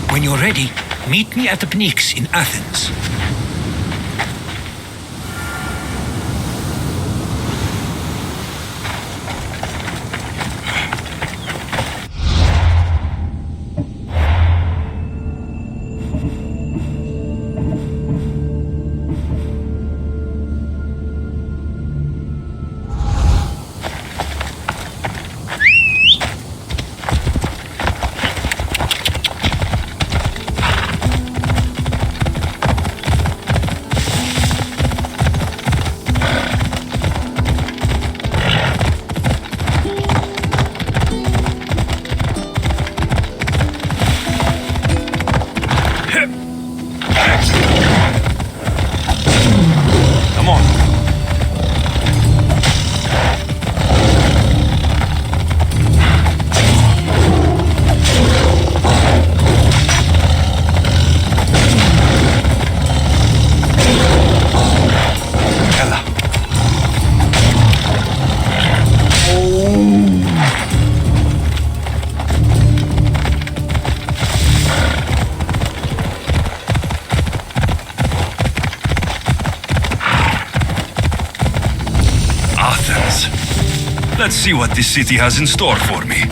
When you're ready, meet me at the Pnyx in Athens. Let's see what this city has in store for me.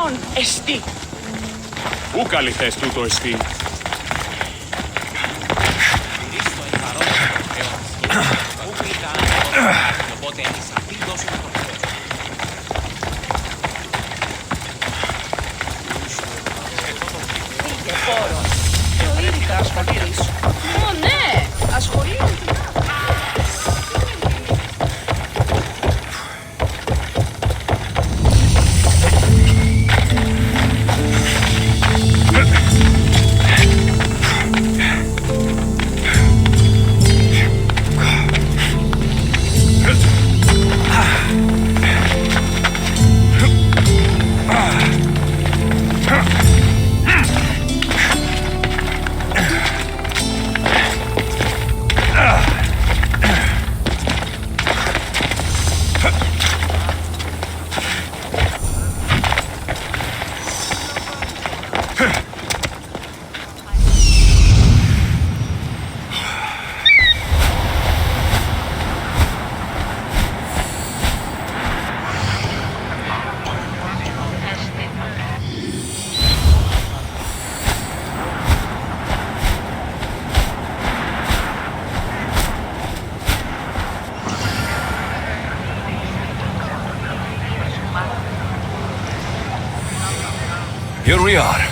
καλόν εστί. Πού καλυθές τούτο εστί? Οπότε εμείς αυτή δώσουμε το Θεό. Φύγε πόρο. Θεωρήθηκα ασχολείς. Ω ναι, ασχολείς. Here we are.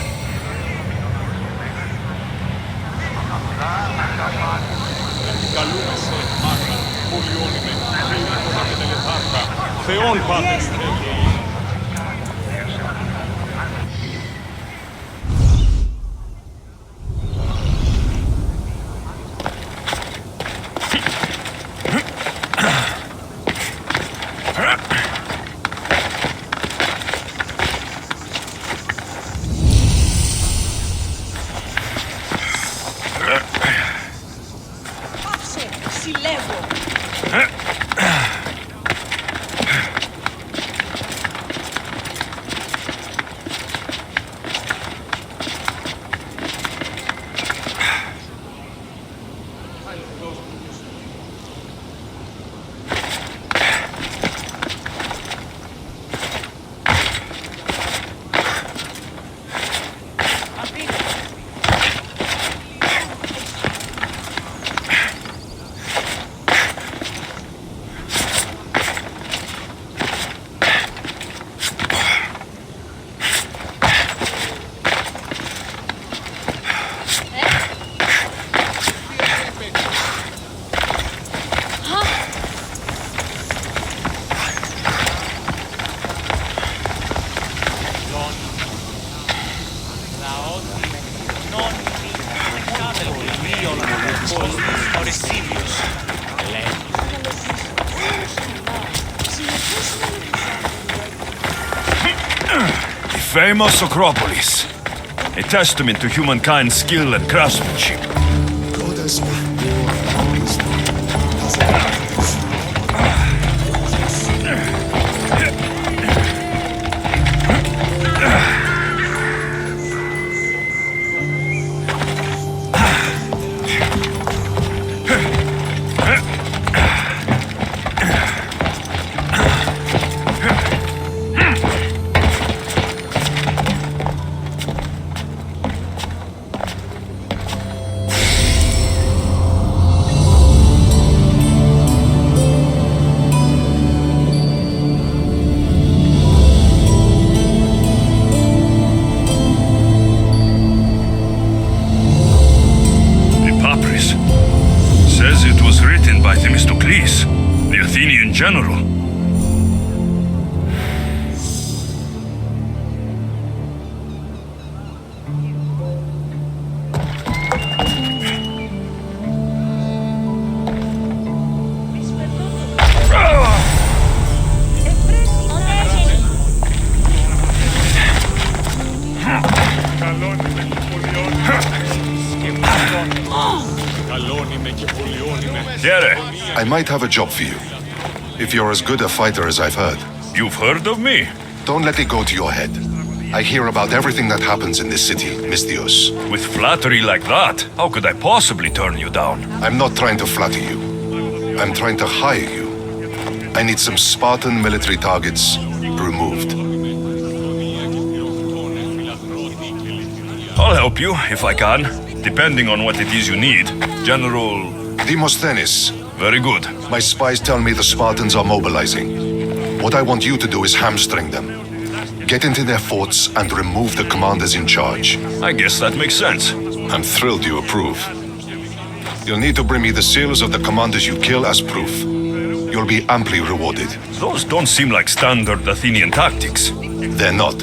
Καλούμεσαι, Μάγνα, πολιόνιμε, Θεήμωνα και τελεθάρκα, Θεόν Πάτερ. Πάψε, συλλέγω. The famous Acropolis. A testament to humankind's skill and craftsmanship. Goddess of war, the Athenian general. I might have a job for you. If you're as good a fighter as I've heard. You've heard of me? Don't let it go to your head. I hear about everything that happens in this city, Misthios. With flattery like that, how could I possibly turn you down? I'm not trying to flatter you. I'm trying to hire you. I need some Spartan military targets removed. I'll help you, if I can, depending on what it is you need. General... Demosthenes. Very good. My spies tell me the Spartans are mobilizing. What I want you to do is hamstring them. Get into their forts and remove the commanders in charge. I guess that makes sense. I'm thrilled you approve. You'll need to bring me the seals of the commanders you kill as proof. You'll be amply rewarded. Those don't seem like standard Athenian tactics. They're not.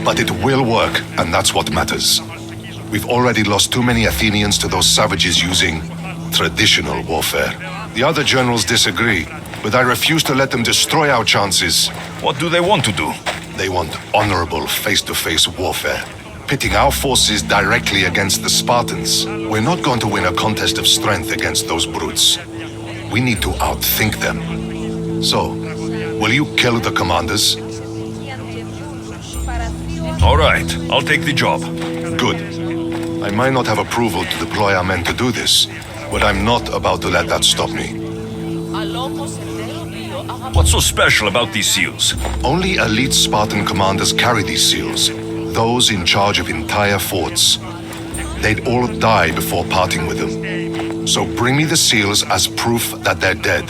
But it will work, and that's what matters. We've already lost too many Athenians to those savages using traditional warfare. The other generals disagree, but I refuse to let them destroy our chances. What do they want to do? They want honorable face-to-face warfare, pitting our forces directly against the Spartans. We're not going to win a contest of strength against those brutes. We need to outthink them. So, will you kill the commanders? All right, I'll take the job. Good. I might not have approval to deploy our men to do this, but I'm not about to let that stop me. What's so special about these seals? Only elite Spartan commanders carry these seals, those in charge of entire forts. They'd all die before parting with them. So bring me the seals as proof that they're dead.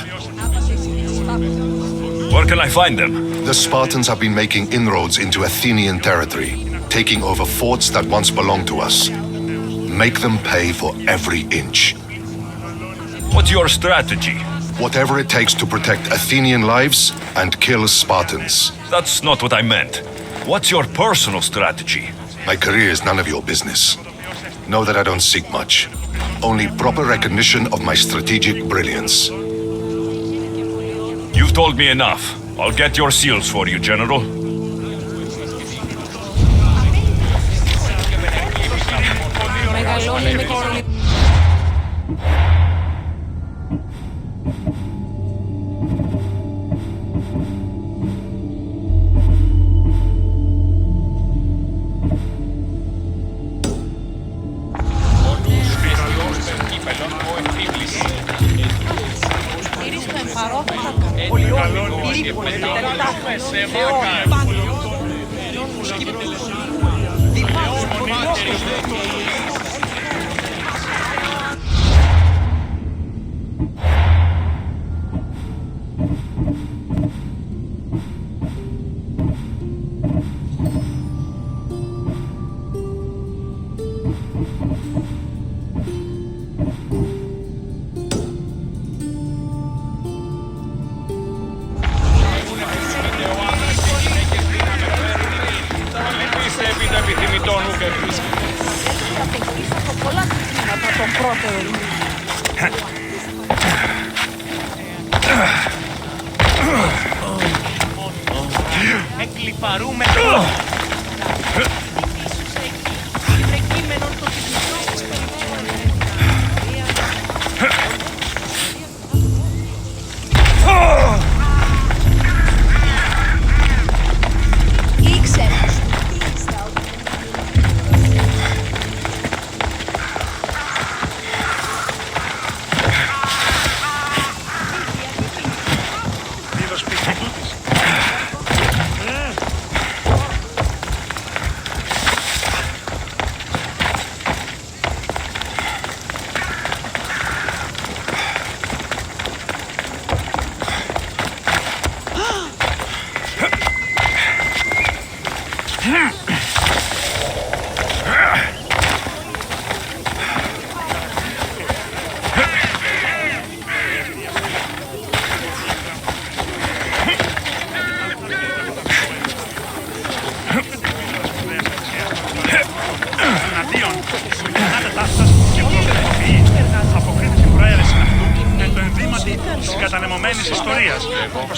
Where can I find them? The Spartans have been making inroads into Athenian territory, taking over forts that once belonged to us. Make them pay for every inch. What's your strategy? Whatever it takes to protect Athenian lives and kill Spartans. That's not what I meant. What's your personal strategy? My career is none of your business. Know that I don't seek much. Only proper recognition of my strategic brilliance. You've told me enough. I'll get your seals for you, General.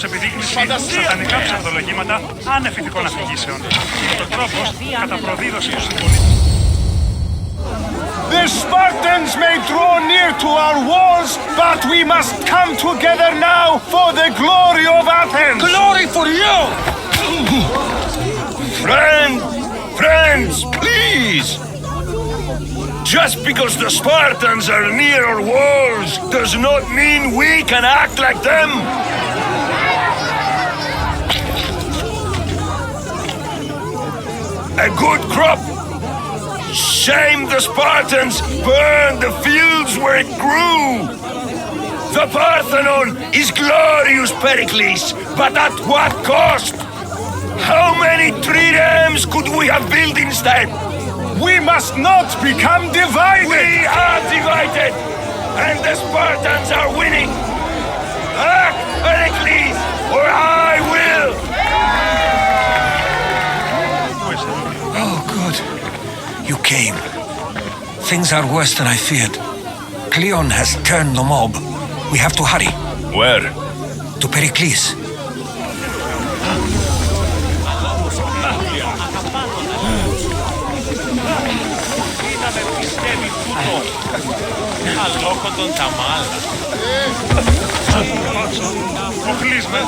προς επιδείκνυση σατανικά ψευδολογήματα άνευ ηθικών αφηγήσεων. Είναι ο τρόπος κατά προδίδωση του συμπολίτη. The Spartans may draw near to our walls, but we must come together now for the glory of Athens! Glory for you! Friends, please! Just because the Spartans are near our walls does not mean we can act like them! A good crop Shame the Spartans burned the fields where it grew! The Parthenon is glorious, Pericles, but at what cost? How many triremes could we have built instead? We must not become divided! We are divided! And the Spartans are winning! Act, Pericles, or I will! Oh, good. You came. Things are worse than I feared. Cleon has turned the mob. We have to hurry. Where? To Pericles. Αλόκοτον τα μάλα. Προχλείς με.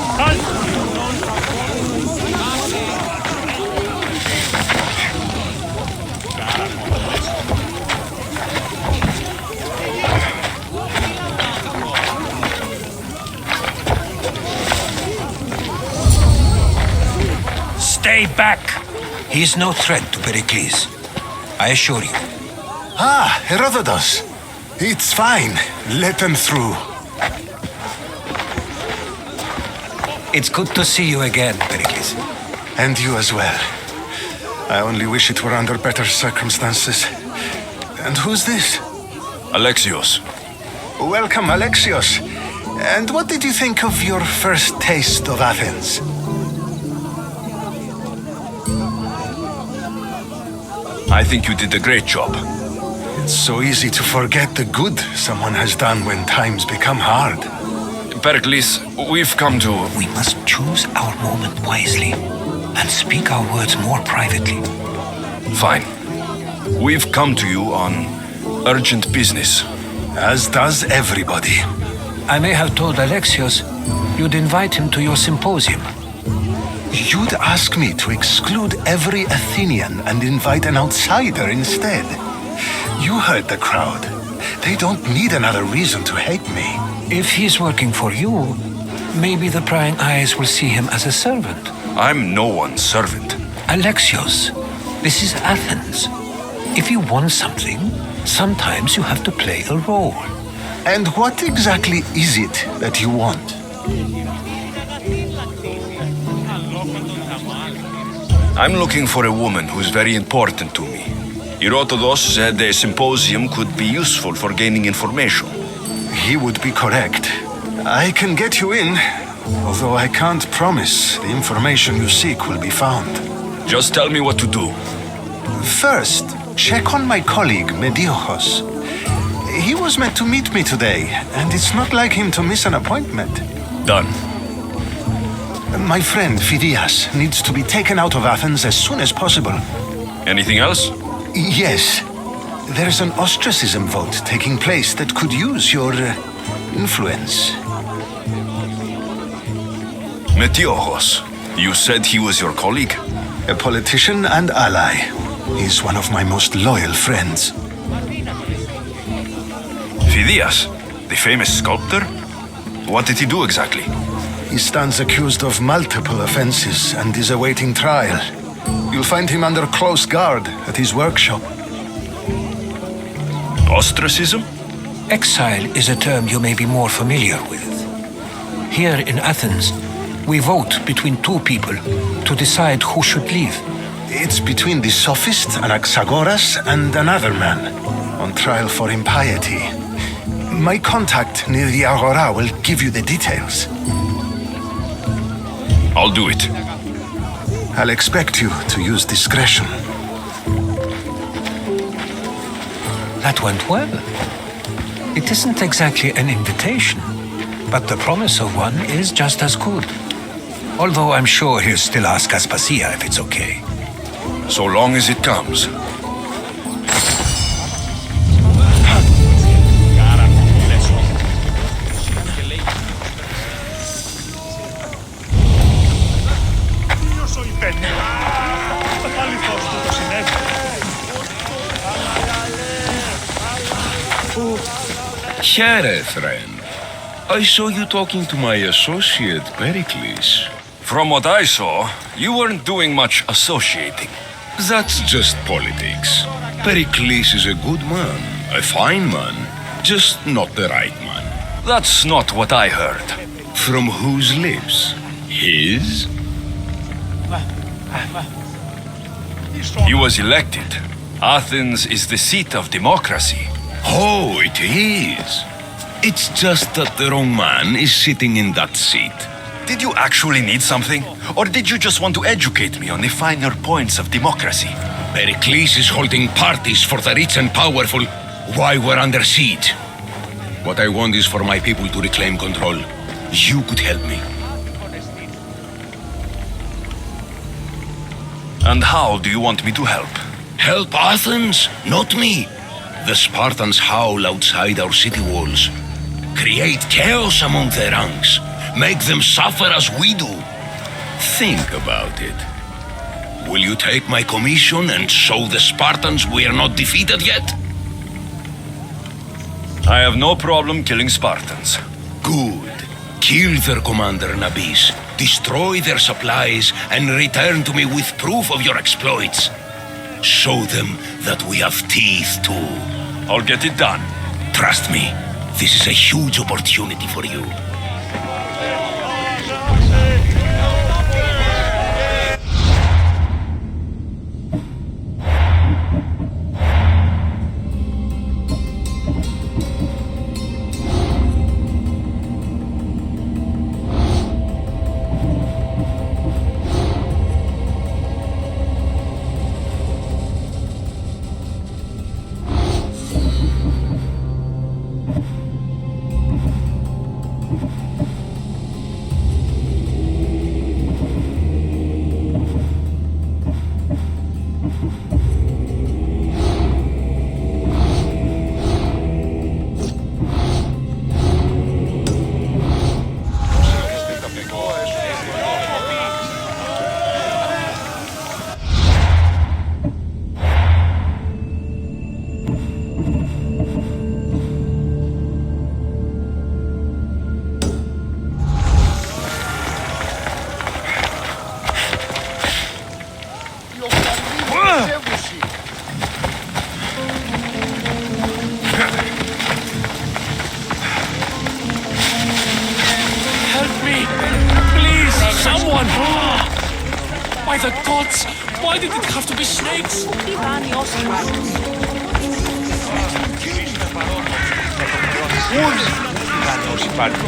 Stay back! He is no threat to Pericles. I assure you. Ah, Herodotus. It's fine. Let them through. It's good to see you again, Pericles. And you as well. I only wish it were under better circumstances. And who's this? Alexios. Welcome, Alexios. And what did you think of your first taste of Athens? I think you did a great job. It's so easy to forget the good someone has done when times become hard. Pericles, we've come to... We must choose our moment wisely and speak our words more privately. Fine. We've come to you on urgent business. As does everybody. I may have told Alexios you'd invite him to your symposium. You'd ask me to exclude every Athenian and invite an outsider instead. You heard the crowd. They don't need another reason to hate me. If he's working for you, maybe the prying eyes will see him as a servant. I'm no one's servant. Alexios, this is Athens. If you want something, sometimes you have to play a role. And what exactly is it that you want? I'm looking for a woman who's very important to me. Herodotus said a symposium could be useful for gaining information. He would be correct. I can get you in, although I can't promise the information you seek will be found. Just tell me what to do. First, check on my colleague, Mediochos. He was meant to meet me today, and it's not like him to miss an appointment. Done. My friend, Phidias, needs to be taken out of Athens as soon as possible. Anything else? Yes. There's an ostracism vote taking place that could use your influence. Metiochos. You said he was your colleague? A politician and ally. He's one of my most loyal friends. Phidias, the famous sculptor? What did he do exactly? He stands accused of multiple offenses and is awaiting trial. You'll find him under close guard at his workshop. Ostracism? Exile is a term you may be more familiar with. Here in Athens, we vote between two people to decide who should leave. It's between the sophist Anaxagoras and another man, on trial for impiety. My contact near the Agora will give you the details. I'll do it. I'll expect you to use discretion. That went well. It isn't exactly an invitation, but the promise of one is just as good. Although I'm sure he'll still ask Aspasia if it's okay. So long as it comes. Here, friend. I saw you talking to my associate, Pericles. From what I saw, you weren't doing much associating. That's just politics. Pericles is a good man, a fine man, just not the right man. That's not what I heard. From whose lips? His? He was elected. Athens is the seat of democracy. Oh, it is. It's just that the wrong man is sitting in that seat. Did you actually need something? Or did you just want to educate me on the finer points of democracy? Pericles is holding parties for the rich and powerful while we're under siege. What I want is for my people to reclaim control. You could help me. And how do you want me to help? Help Athens, not me. The Spartans howl outside our city walls. Create chaos among their ranks. Make them suffer as we do. Think about it. Will you take my commission and show the Spartans we are not defeated yet? I have no problem killing Spartans. Good. Kill their commander Nabis, destroy their supplies, and return to me with proof of your exploits. Show them that we have teeth too. I'll get it done. Trust me, this is a huge opportunity for you. By the gods! Why did it have to be snakes?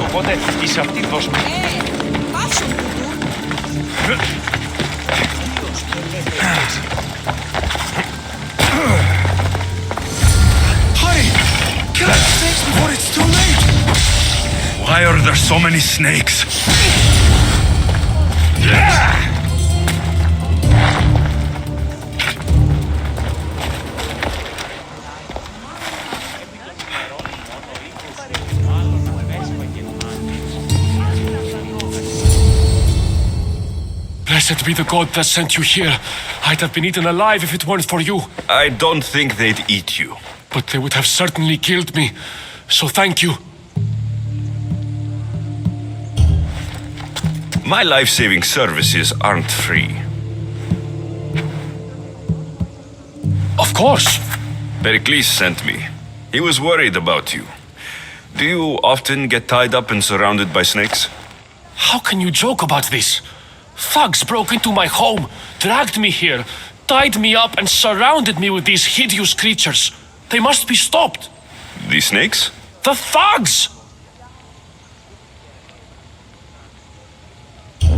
Οπότε είσαι αυτή δώσ' μου. Hurry! Kill the snakes before it's too late! Why are there so many snakes? Blessed be the god that sent you here. I'd have been eaten alive if it weren't for you. I don't think they'd eat you. But they would have certainly killed me. So thank you. My life-saving services aren't free. Of course. Pericles sent me. He was worried about you. Do you often get tied up and surrounded by snakes? How can you joke about this? Thugs broke into my home, dragged me here, tied me up and surrounded me with these hideous creatures. They must be stopped. The snakes? The thugs!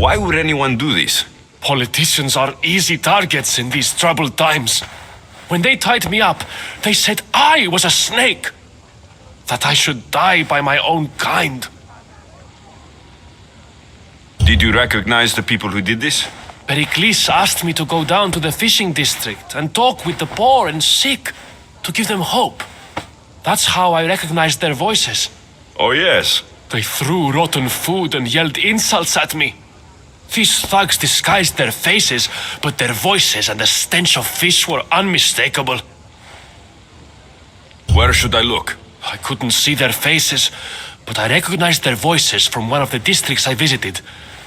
Why would anyone do this? Politicians are easy targets in these troubled times. When they tied me up, they said I was a snake. That I should die by my own kind. Did you recognize the people who did this? Pericles asked me to go down to the fishing district and talk with the poor and sick, to give them hope. That's how I recognized their voices. Oh yes. They threw rotten food and yelled insults at me. These thugs disguised their faces, but their voices and the stench of fish were unmistakable. Where should I look? I couldn't see their faces, but I recognized their voices from one of the districts I visited.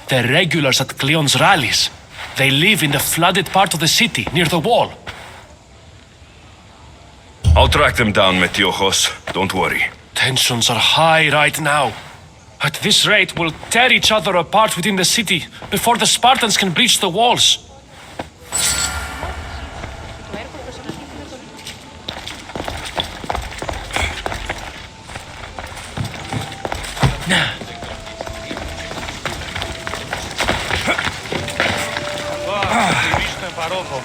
They're regulars at Cleon's rallies. They live in the flooded part of the city, near the wall. I'll track them down, Metiojos. Don't worry. Tensions are high right now. At this rate, we'll tear each other apart within the city before the Spartans can breach the walls. Εμείς στον παρόδο.